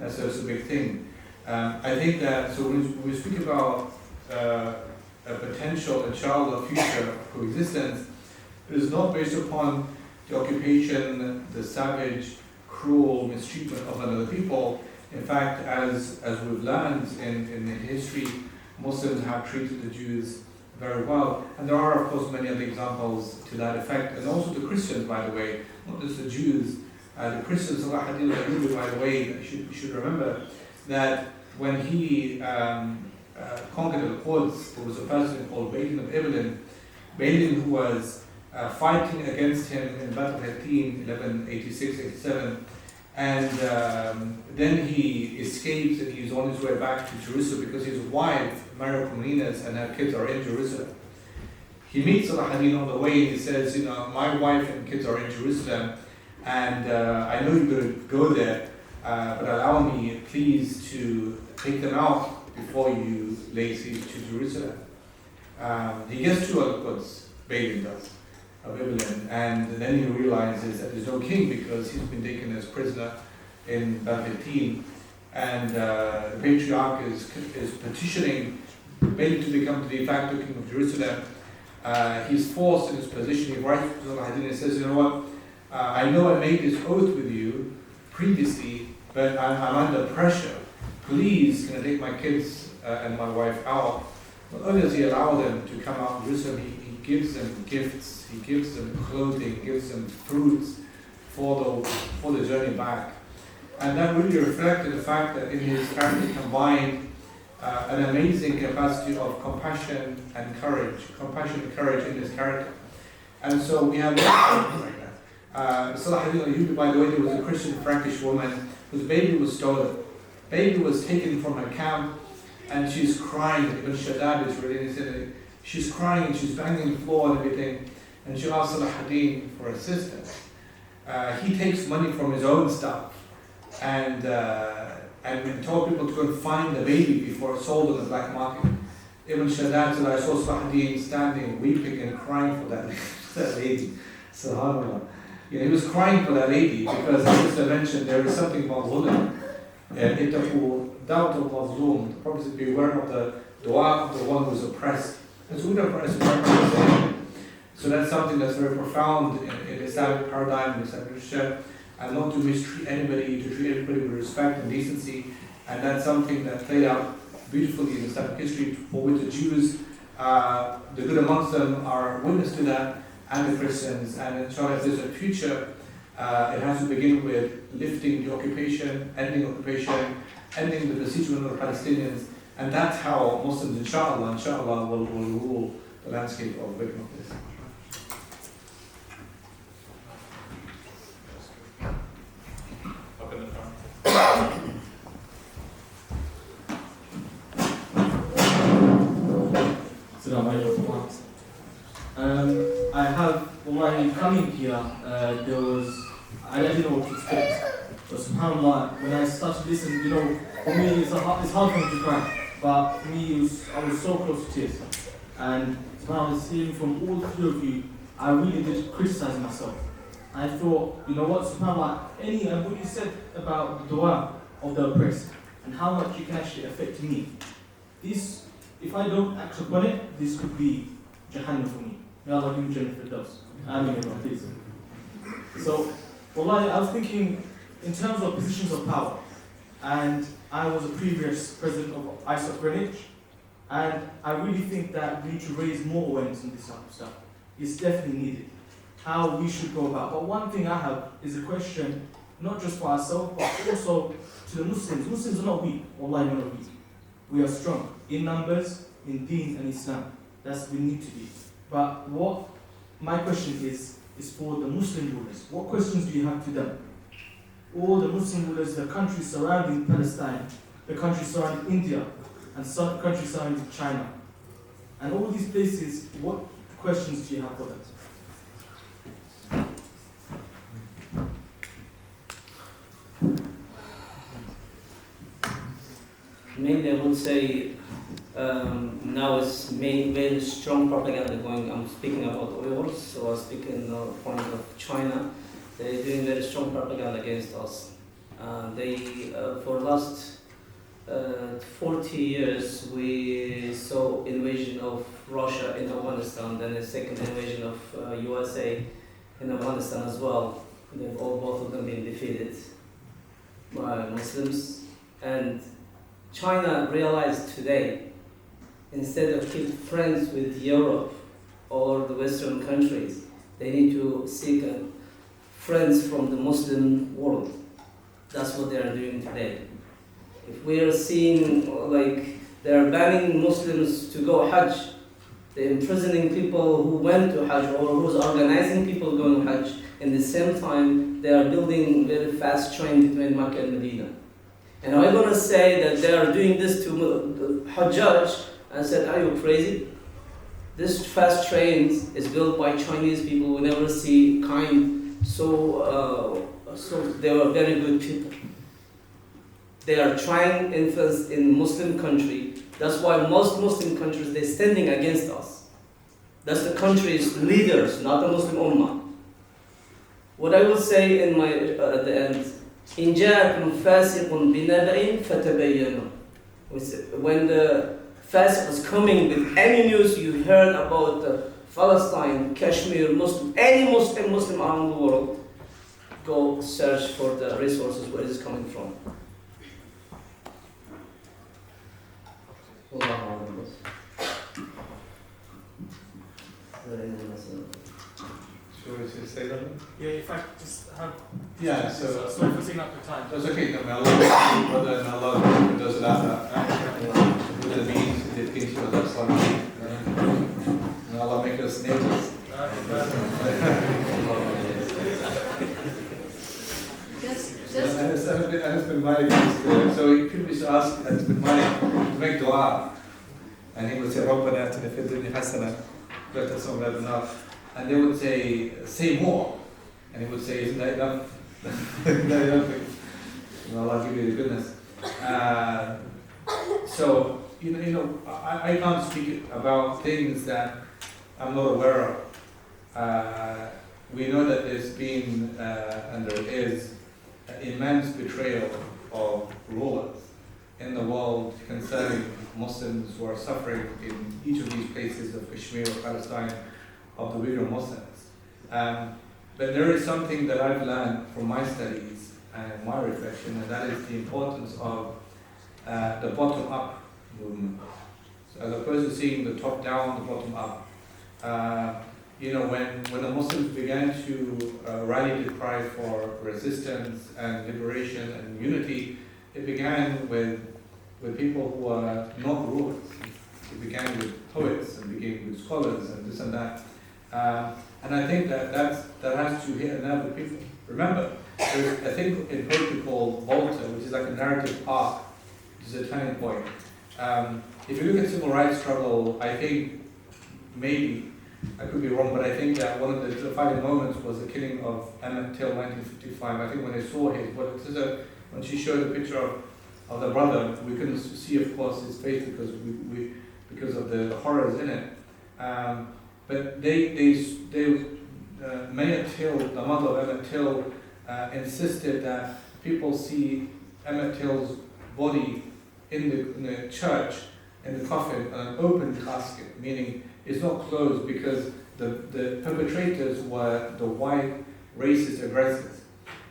so it's a big thing. I think that, so when we speak about a potential, a child of future coexistence, it is not based upon the occupation, the savage, cruel mistreatment of another people. In fact, as we've learned in history, Muslims have treated the Jews very well, and there are of course many other examples to that effect, and also the Christians, by the way, not just the Jews. The Christians, Saladin al-Ayyubi, by the way, you should remember that when he conquered Al-Quds, there was a person called Balin of Ibn, Balin, who was fighting against him in Battle 1186-87, and then he escapes and he's on his way back to Jerusalem because his wife, Maria Komnenos, and her kids are in Jerusalem. He meets Saladin on the way and he says, my wife and kids are in Jerusalem, and I know you're going to go there, but allow me, please, to take them out before you lay siege to Jerusalem. He gets to Al-Quds, Balin does, of Ibn, and then he realizes that there's no king because he's been taken as prisoner in Battle 15, and the patriarch is petitioning Balin to become the de facto king of Jerusalem. He's forced in his position. He writes to Saladin and says, you know what, I know I made this oath with you previously, but I'm under pressure. Please, can I take my kids and my wife out? Not only does he allow them to come out of Jerusalem, he gives them gifts, he gives them clothing, gives them fruits for the journey back. And that really reflected the fact that in his character combined an amazing capacity of compassion and courage in his character. And so we have like that. Saladin al-Ayyubi, by the way, there was a Christian Frankish woman whose baby was stolen. Baby was taken from her camp, and she's crying. Ibn Shaddad is really, she's crying and she's banging the floor and everything, and she asks Saladin for assistance. He takes money from his own stuff and told people to go and find the baby before it's sold on the black market. Ibn Shaddad said, I saw Saladin standing, weeping and crying for that lady. SubhanAllah. He was crying for that lady because, as I mentioned, there is something about zulm. Doubt of mazloom. The Prophet said, beware of the dua of the one who is oppressed. And so we don't oppress the So that's something that's very profound in Islamic paradigm, in Islamic literature, and not to mistreat anybody, to treat everybody with respect and decency. And that's something that played out beautifully in Islamic history, for which the Jews, the good amongst them, are witness to that, and the Christians. And inshallah, if there's a future, it has to begin with lifting the occupation, ending the besiegement of the Palestinians, and that's how Muslims, inshallah, will rule the landscape of breaking of this. Up in the front. I have, when coming here, I didn't know what to expect. But subhanAllah, when I started listening, for me it's hard for me to cry. But for me, I was so close to tears. And subhanAllah, seeing from all three of you, I really did criticize myself. I thought, you know what, subhanAllah, what you said about the dua of the oppressed and how much it can actually affect me. This, if I don't act upon it, this could be Jahannam for me. May Allah give me Jannah Firdaus. Ameen, please. So, wallahi, I was thinking in terms of positions of power, and I was a previous president of ISOC Greenwich, and I really think that we need to raise more awareness on this type of stuff. It's definitely needed. How we should go about. But one thing I have is a question, not just for ourselves, but also to the Muslims. Muslims are not weak. Wallahi, we're not weak. We are strong in numbers, in Deen and Islam. That's we need to be. But what my question is for the Muslim rulers. What questions do you have to them? All the Muslim rulers, the countries surrounding Palestine, the countries surrounding India, and some countries surrounding China. And all these places, what questions do you have for them? Mainly, I would say now it's very strong propaganda going. I'm speaking about Uyghurs, so I'm speaking on the point of China. They're doing very strong propaganda against us. For the last 40 years, we saw invasion of Russia in Afghanistan, then a second invasion of USA in Afghanistan as well. Both of them been defeated by Muslims. And China realized today, instead of keep friends with Europe or the Western countries, they need to seek friends from the Muslim world. That's what they are doing today. If we are seeing they are banning Muslims to go Hajj, they're imprisoning people who went to Hajj or who's organizing people going to Hajj. In the same time, they are building very fast train between Makkah and Medina. And I'm going to say that they are doing this to Hajjaj, and said, are you crazy? This fast train is built by Chinese people who never see kind, so they were very good people. They are trying influence in Muslim country. That's why most Muslim countries, they're standing against us. That's the country's leaders, not the Muslim Ummah. What I will say in my at the end, إن جاءكم فاسق بنبأ فتبينوا. When the fasiq is coming with any news you heard about Palestine, Kashmir, any Muslim around the world, go search for the resources where it is coming from. Should we just say that? Yeah, if I just have... Yeah, so... Sorry for taking up your time. That's okay, no, Allah does that. With the means, the things of that and Allah make us neighbors. And it's been my so people used to ask, and it's been my to make dua. And he would say, رَبَّنَا آتِنَا فِي الدُّنْيَا حَسَنَةً وَقِنَا عَذَابَ النَّارِ. And they would say more. And he would say, isn't that enough? Isn't that enough? And Allah give you the goodness. So, I can't speak about things that I'm not aware of. We know that there's been, and there is, immense betrayal of rulers in the world concerning Muslims who are suffering in each of these places of Kashmir or Palestine of the Uyghur Muslims. But there is something that I've learned from my studies and my reflection, and that is the importance of the bottom-up movement. So as opposed to seeing the top-down, the bottom-up. When the Muslims began to rally the cry for resistance and liberation and unity, it began with people who are not rulers. It began with poets and began with scholars and this and that. And I think that has to hit a nerve with people. Remember, there's a thing in poetry called Volta, which is like a narrative arc, which is a turning point. If you look at civil rights struggle, I think maybe, I could be wrong, but I think that one of the defining moments was the killing of Emmett Till, 1955. I think when they saw when she showed a picture of the brother, we couldn't see, of course, his face because of the horrors in it. But Mayor Till, the mother of Emmett Till, insisted that people see Emmett Till's body in the church, in the coffin, an open casket, meaning it's not closed, because the perpetrators were the white racist aggressors.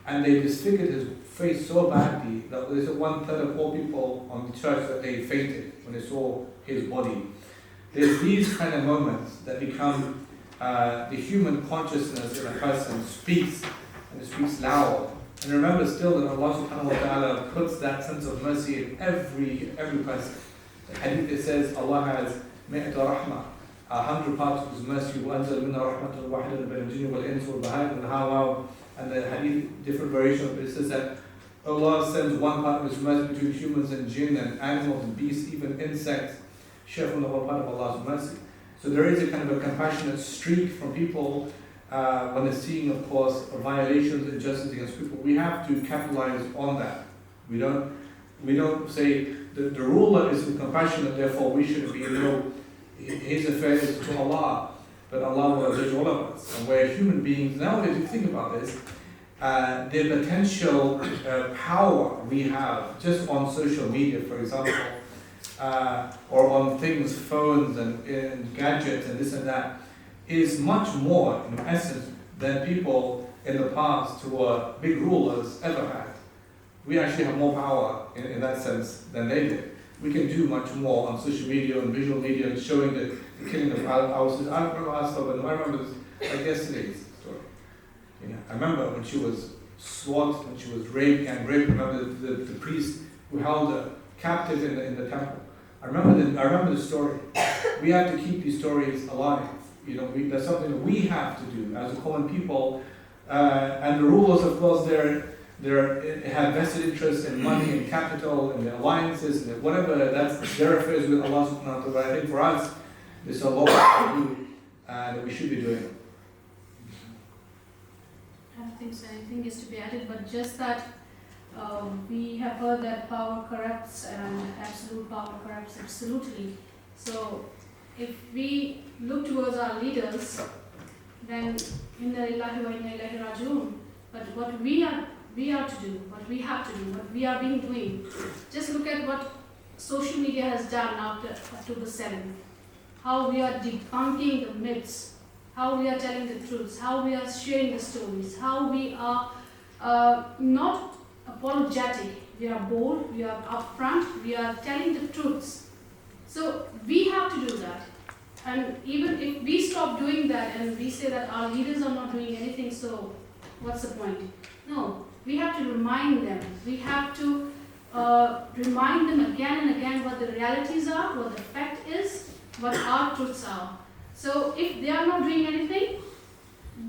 And they disfigured his face so badly that there's 1/3 of all people on the church that they fainted when they saw his body. There's these kind of moments that become the human consciousness in a person speaks, and it speaks loud. And remember still that Allah subhanahu wa ta'ala puts that sense of mercy in every person. The hadith, it says Allah has mi'ata rahmah, 100 parts of His mercy, وَأَنزَلْ مِنَّا رَحْمَةً وَاحِدًا بَيْنَ الْجِنِّ وَالْإِنسِ وَالْبَهَائِمِ وَالْهَوَىٰ. And the hadith, different variation of it, says that Allah sends one part of His mercy between humans and jinn and animals and beasts, even insects, share from the whole part of Allah's mercy. So there is a kind of a compassionate streak from people when they're seeing, of course, violations, injustice against people. We have to capitalize on that. We don't say the ruler is compassionate, therefore we shouldn't be. His affair is to Allah, but Allah will judge all of us. And we're human beings. Nowadays, if you think about this, the potential power we have just on social media, for example, or on things, phones and gadgets and this and that, is much more, in essence, than people in the past who were big rulers ever had. We actually have more power in that sense than they did. We can do much more on social media and visual media and showing the killing of Al-Quds. I remember this, like yesterday's story. I remember when she was swamped, when she was raped and raped. Remember the priest who held her captive in the temple. I remember the story. We have to keep these stories alive. That's something that we have to do as a common people. And the rulers, of course, they have vested interest in money and capital and the alliances and whatever. That's their affairs with Allah subhanahu wa ta'ala. But I think for us, there's a lot to do that we should be doing. I don't think so anything is to be added, but just that we have heard that power corrupts and absolute power corrupts absolutely. So if we look towards our leaders, then inna lillahi wa inna ilaihi raji'un. But what we are to do, what we have to do, what we are being doing, just look at what social media has done after October 7th. How we are debunking the myths, how we are telling the truths, how we are sharing the stories, how we are not apologetic, we are bold, we are upfront, we are telling the truths. So we have to do that. And even if we stop doing that and we say that our leaders are not doing anything, so what's the point? No, we have to remind them. We have to remind them again and again what the realities are, what the fact is, what our truths are. So if they are not doing anything,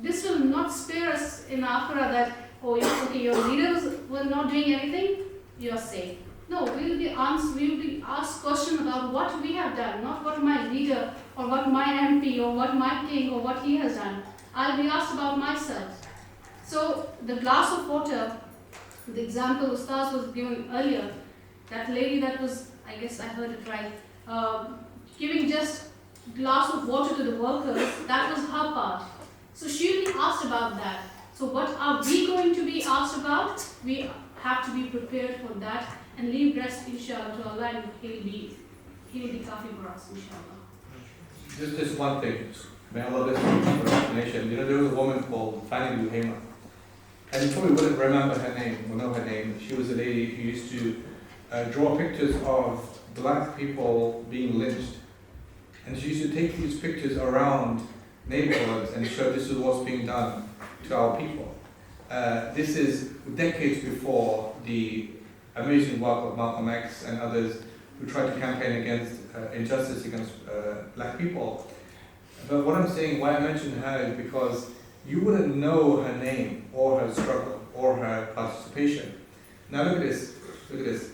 this will not spare us in Akhirah that, oh yes, okay, your leaders were not doing anything, you are safe. No, we will be asked questions about what we have done, not what my leader or what my MP or what my king or what he has done. I'll be asked about myself. So the glass of water, the example Ustaz was giving earlier, that lady that was, I guess I heard it right, giving just glass of water to the workers, that was her part. So she will be asked about that. So what are we going to be asked about? We have to be prepared for that and leave rest, inshallah, to Allah, and He'll be kafi for us, inshallah. Just one thing. May Allah bless you for explanation. You know, there was a woman called Fanny Luhema. And you probably wouldn't remember her name, or know her name. She was a lady who used to draw pictures of black people being lynched. And she used to take these pictures around neighborhoods and show this is what's being done to our people. This is decades before the amazing work of Malcolm X and others who tried to campaign against injustice against black people. But what I'm saying, why I mentioned her is because you wouldn't know her name or her struggle or her participation. Now look at this, look at this.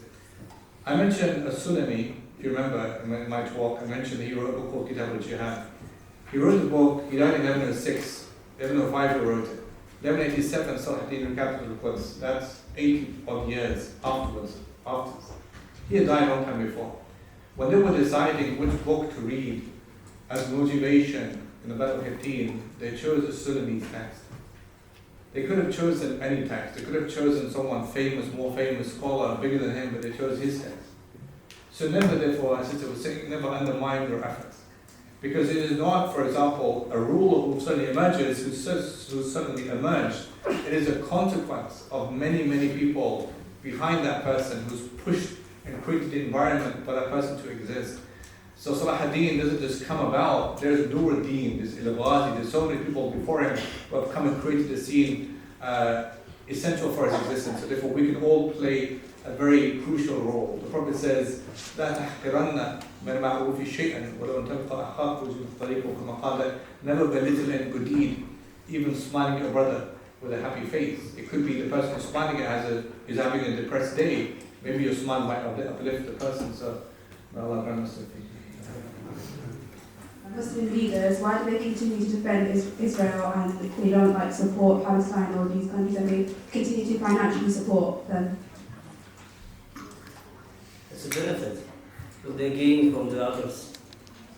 I mentioned a Sunni, if you remember in my talk, I mentioned that he wrote a book called Al-Jihad. He wrote the book, he died in 1106, 1105 he wrote it. 1187 Safi in the capital of Al-Quds. That's 80 odd years afterwards. He had died a long time before. When they were deciding which book to read as motivation in the Battle of Hittin, they chose a Sunni text. They could have chosen any text. They could have chosen someone famous, more famous scholar, bigger than him, but they chose his text. So never, therefore, as Sister was saying, never undermine your efforts. Because it is not, for example, a ruler who suddenly emerges, who suddenly emerged. It is a consequence of many, many people behind that person who's pushed and created the environment for that person to exist. So Salah ad-Din doesn't just come about. There's Nur ad-Din, there's Al-Ghazi, there's so many people before him who have come and created a scene essential for his existence. So therefore we can all play a very crucial role. The Prophet says, لا تحقرن من معروف شيئا ولو أن تلقى أخاك وجه الطريق كما قال. Never belittle any good deed, even smiling at your brother with a happy face. It could be the person who's smiling at is having a depressed day. Maybe your smile might uplift the person. So may Allah grant us the faith. Muslim leaders, why do they continue to defend Israel and they don't support Palestine or these countries, and they continue to financially support them? It's a benefit that they gain from the others.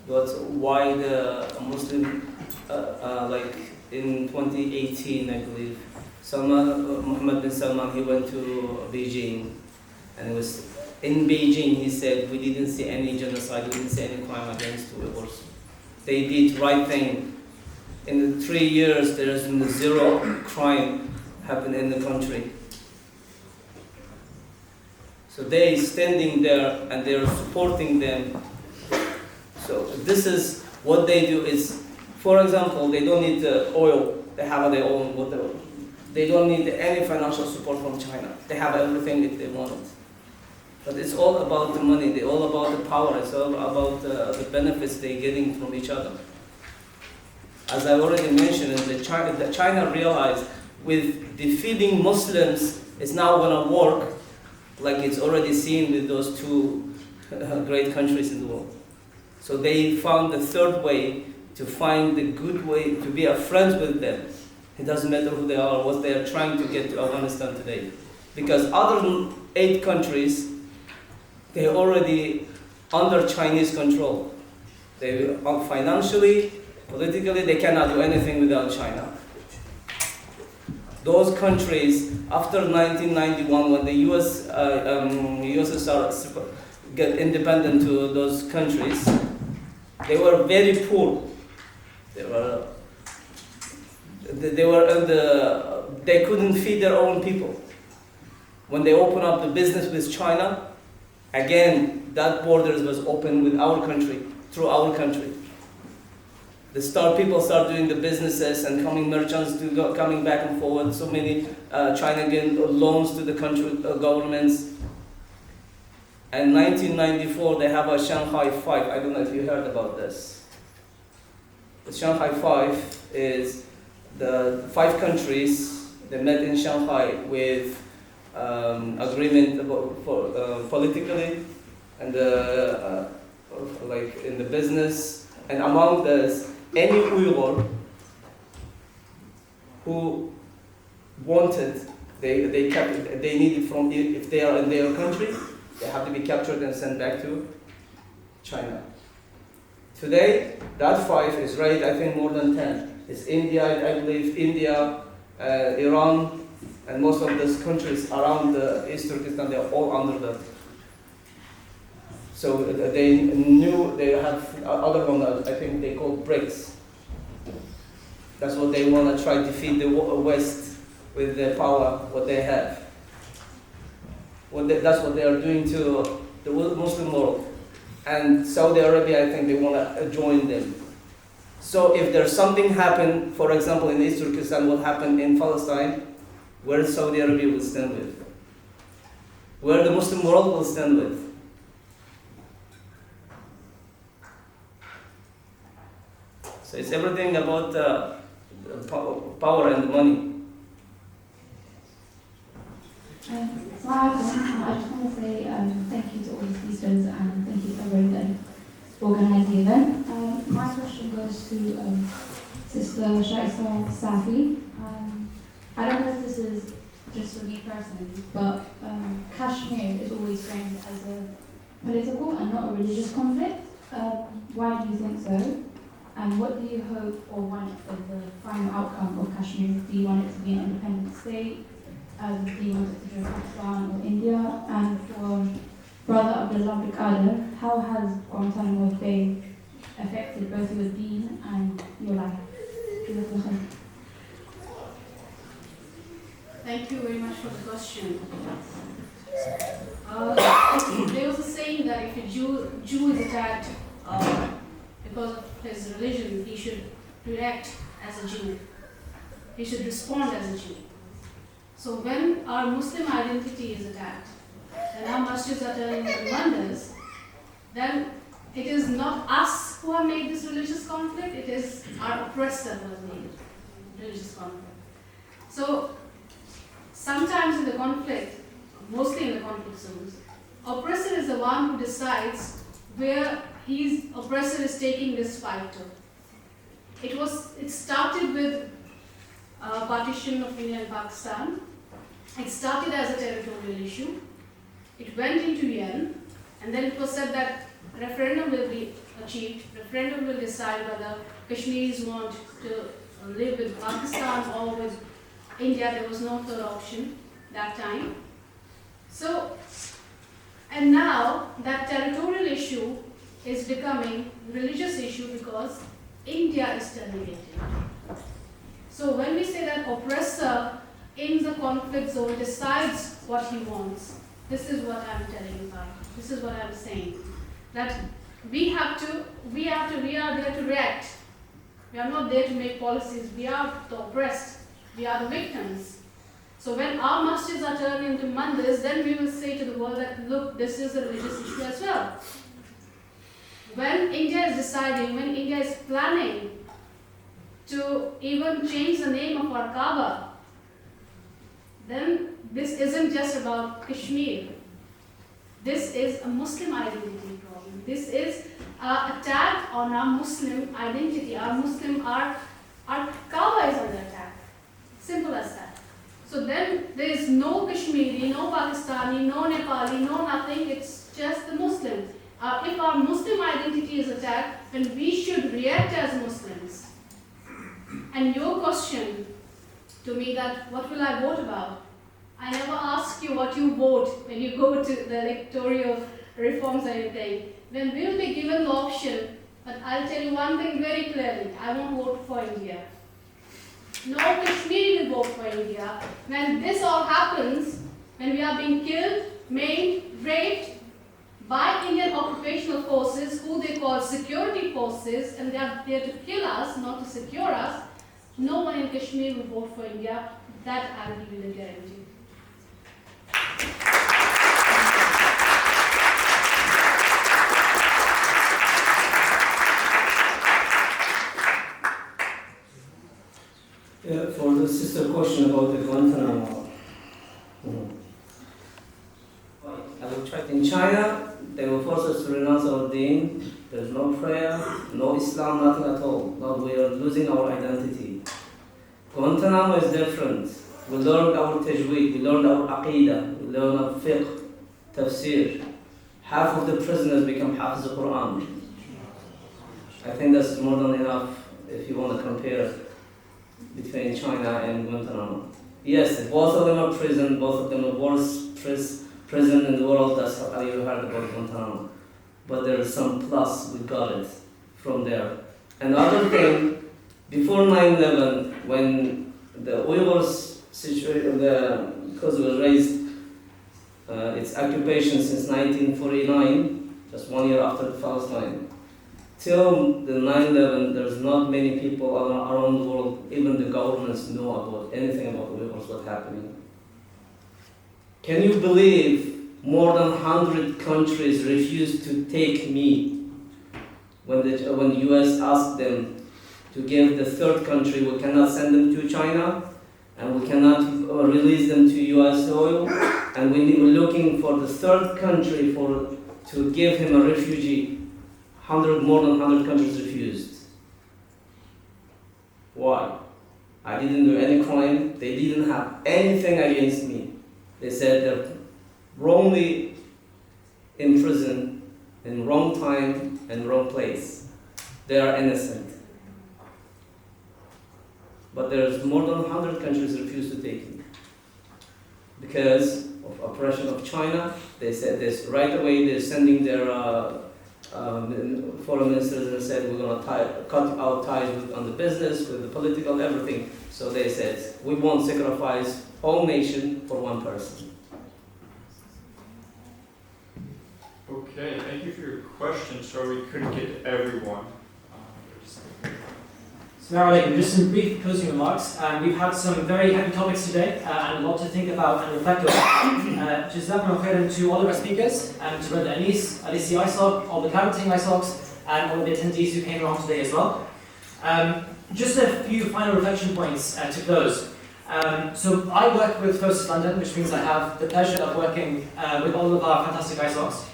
But why the Muslim, like in 2018, I believe, Mohammed bin Salman, he went to Beijing, and it was in Beijing. He said, "We didn't see any genocide, we didn't see any crime against Uyghurs. They did right thing. In the 3 years, there has been zero crime happened in the country." So they standing there and they are supporting them. So this is what they do is, for example, they don't need the oil. They have their own water. They don't need any financial support from China. They have everything if they want it. But it's all about the money. It's all about the power. It's all about the benefits they're getting from each other. As I already mentioned, China realized with defeating Muslims, it's now going to work like it's already seen with those two great countries in the world. So they found the third way to find the good way to be friends with them. It doesn't matter who they are, what they are trying to get to Afghanistan today. Because other 8 countries, they're already under Chinese control. They financially, politically, they cannot do anything without China. Those countries, after 1991, when the USSR get independent to those countries, they were very poor. They couldn't feed their own people. When they opened up the business with China, again, that borders was open with our country, through our country. People start doing the businesses and coming merchants coming back and forward. So many China getting loans to the country governments. And 1994, they have a Shanghai 5. I don't know if you heard about this. The Shanghai 5 is the 5 countries that met in Shanghai with agreement about politically and like in the business, and among this, any Uyghur who wanted, they needed from, if they are in their country, they have to be captured and sent back to China. Today, that 5 is rated, I think, more than 10. It's India, I believe, India, Iran, and most of these countries around the East Turkestan, they are all under that. So they knew they have other one that I think they call BRICS. That's what they want to try to defeat the West with the power what they have. That's what they are doing to the Muslim world. And Saudi Arabia, I think they want to join them. So if there's something happen, for example, in East Turkestan, what happened in Palestine, where Saudi Arabia will stand with? Where the Muslim world will stand with? So it's everything about power and money. So I just want to say thank you to all the speakers and thank you everyone for organising the event. My question goes to Sister Shaista Safi. I don't know if this is just for me personally, but Kashmir is always framed as a political and not a religious conflict. Why do you think so? And what do you hope or want for the final outcome of Kashmir? Do you want it to be an independent state? Do you want it to join Pakistan or India? And for Brother AbdulQadir, how has Guantanamo Bay affected both your deen and your life? Thank you very much for the question. There was a saying that if a Jew is attacked because of his religion, he should react as a Jew. He should respond as a Jew. So when our Muslim identity is attacked, and our masjids are turning into mandirs, then it is not us who have made this religious conflict, it is our oppressor who has made it religious conflict. So sometimes in the conflict, mostly in the conflict zones, oppressor is the one who decides where his oppressor is taking this fight to. It started with partition of India and Pakistan. It started as a territorial issue. It went into UN, and then it was said that referendum will be achieved. Referendum will decide whether Kashmiris want to live with Pakistan or with India. There was no third option that time. So, and now that territorial issue is becoming religious issue because India is turning it. So when we say that oppressor in the conflict zone decides what he wants, this is what I'm telling you about. This is what I'm saying. That we are there to react. We are not there to make policies. We are the oppressed. We are the victims. So when our masjids are turned into mandirs, then we will say to the world that, look, this is a religious issue as well. When India is deciding, when India is planning to even change the name of our Kaaba, then this isn't just about Kashmir. This is a Muslim identity problem. This is an attack on our Muslim identity. Our Kaaba is under attack. Simple as that. So then there is no Kashmiri, no Pakistani, no Nepali, no nothing. It's just the Muslims. If our Muslim identity is attacked, then we should react as Muslims. And your question to me that what will I vote about? I never ask you what you vote when you go to the electoral reforms or anything. Then we will be given the option, but I'll tell you one thing very clearly, I won't vote for India. No Kashmiri will vote for India. When this all happens, when we are being killed, maimed, raped by Indian occupational forces, who they call security forces, and they are there to kill us, not to secure us, no one in Kashmir will vote for India. That I will give you the guarantee. For the sister question about the Guantanamo, I will try. In China, they will force us to renounce our deen. There's no prayer, no Islam, nothing at all. No, we are losing our identity. Guantanamo is different. We learned our tajweed, we learned our aqidah, we learned our fiqh, tafsir. Half of the prisoners become hafiz of Quran. I think that's more than enough if you want to compare between China and Guantanamo. Yes, both of them are prison, both of them are worst prison in the world. That's how you heard about Guantanamo. But there is some plus, we got it from there. And the other thing, Before 9/11, when the Uyghurs situation, because it was raised, its occupation since 1949, just 1 year after Palestine, till the 9/11, there's not many people around the world, even the governments know about anything about Uyghurs, what's happening. Can you believe more than 100 countries refused to take me when the US asked them to give the third country, we cannot send them to China and we cannot release them to US soil, and we're looking for the third country to give him a refugee. More than 100 countries refused. Why? I didn't do any crime. They didn't have anything against me. They said they're wrongly in prison, in wrong time and wrong place. They are innocent. But there's more than 100 countries refuse to take me. Because of oppression of China, they said this right away. They're sending their foreign ministers and said we're going to cut our ties on the business, with the political, everything. So they said we won't sacrifice whole nation for one person. Okay, thank you for your question. Sorry we couldn't get to everyone. Assalamu alaikum. Just some brief closing remarks. We've had some very heavy topics today and a lot to think about and reflect on. Jazakumullah khairan to all of our speakers, to Brother Anis, LSESU ISOC, all the collaborating ISOCs, and all of the attendees who came along today as well. Just a few final reflection points to close. So I work with Closest London, which means I have the pleasure of working with all of our fantastic ISOCs.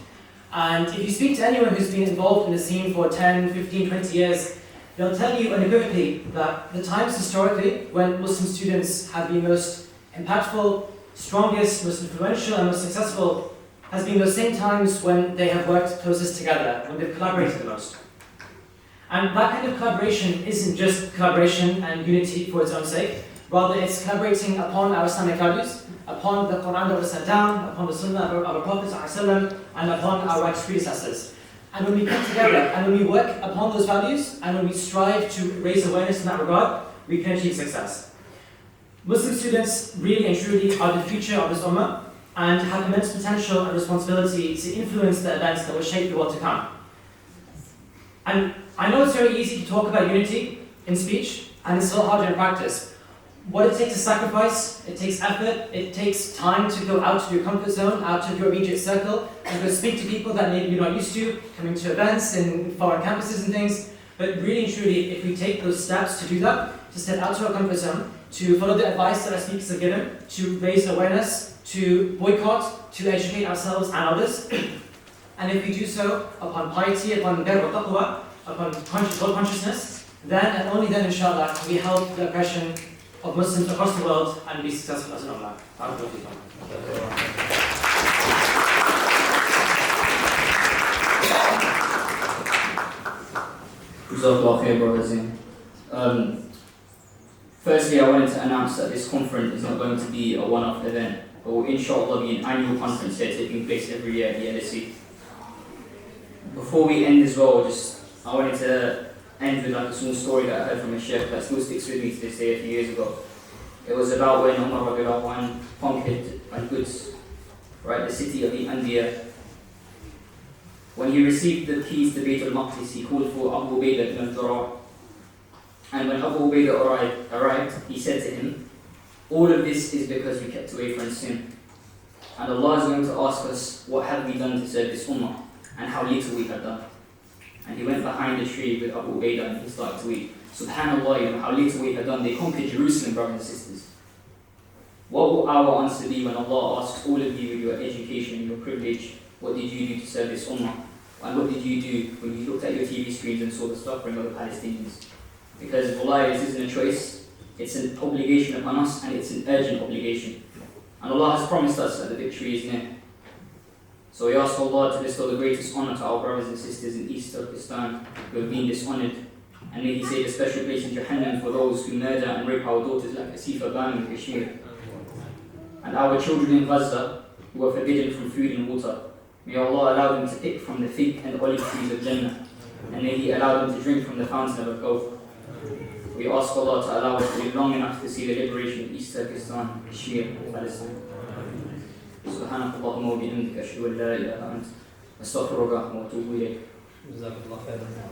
And if you speak to anyone who's been involved in the scene for 10, 15, 20 years, they'll tell you unequivocally that the times historically when Muslim students have been most impactful, strongest, most influential and most successful has been those same times when they have worked closest together, when they've collaborated the most. And that kind of collaboration isn't just collaboration and unity for its own sake, rather it's collaborating upon our Islamic values, upon the Quran that was sent down, upon the Sunnah of our Prophet ﷺ, and upon our righteous predecessors. And when we come together and when we work upon those values and when we strive to raise awareness in that regard, we can achieve success. Muslim students really and truly are the future of this ummah and have immense potential and responsibility to influence the events that will shape the world to come. And I know it's very easy to talk about unity in speech, and it's a lot harder in practice. What it takes is sacrifice, it takes effort, it takes time to go out of your comfort zone, out of your immediate circle, and go speak to people that maybe you're not used to, coming to events in foreign campuses and things. But really and truly, if we take those steps to do that, to step out of our comfort zone, to follow the advice that our speakers have given, to raise awareness, to boycott, to educate ourselves and others, and if we do so upon piety, upon bir wa taqwa, upon God consciousness, then and only then, inshallah, can we help the oppression of Muslims across the world and be successful as an ummah. Firstly, I wanted to announce that this conference is not going to be a one-off event, but will inshallah be an annual conference here taking place every year at the LSE. Before we end as well, I wanted to end with a small story that I heard from a sheikh that still sticks with me to this day a few years ago. It was about when Umar conquered Al-Quds, right, the city of India. When he received the keys to Bayt al-Maqdis, he called for Abu Ubaidah ibn al-Jarrah. And when Abu Ubaidah arrived, he said to him, all of this is because we kept away from sin. And Allah is going to ask us, what have we done to serve this ummah, and how little we have done. And he went behind the tree with Abu Ubaidah and he started to weep. Subhanallah, how little we had done. They conquered Jerusalem, brothers and sisters. What will our answer be when Allah asks all of you, your education, your privilege, what did you do to serve this ummah? And what did you do when you looked at your TV screens and saw the suffering of the Palestinians? Because wallahi, this isn't a choice, it's an obligation upon us, and it's an urgent obligation. And Allah has promised us that the victory is near. So we ask Allah to bestow the greatest honor to our brothers and sisters in East Turkestan who have been dishonored. And may He save a special place in Jahannam for those who murder and rape our daughters like Asifa Banu in Kashmir. And our children in Gaza who are forbidden from food and water. May Allah allow them to pick from the fig and olive trees of Jannah. And may He allow them to drink from the fountain of growth. We ask Allah to allow us to live long enough to see the liberation of East Turkestan, Kashmir, and Palestine. سبحانك اللهم وبحمدك أشهد أن لا إله إلا أنت أستغفرك وأتوب إليك. جزاك الله خيرا.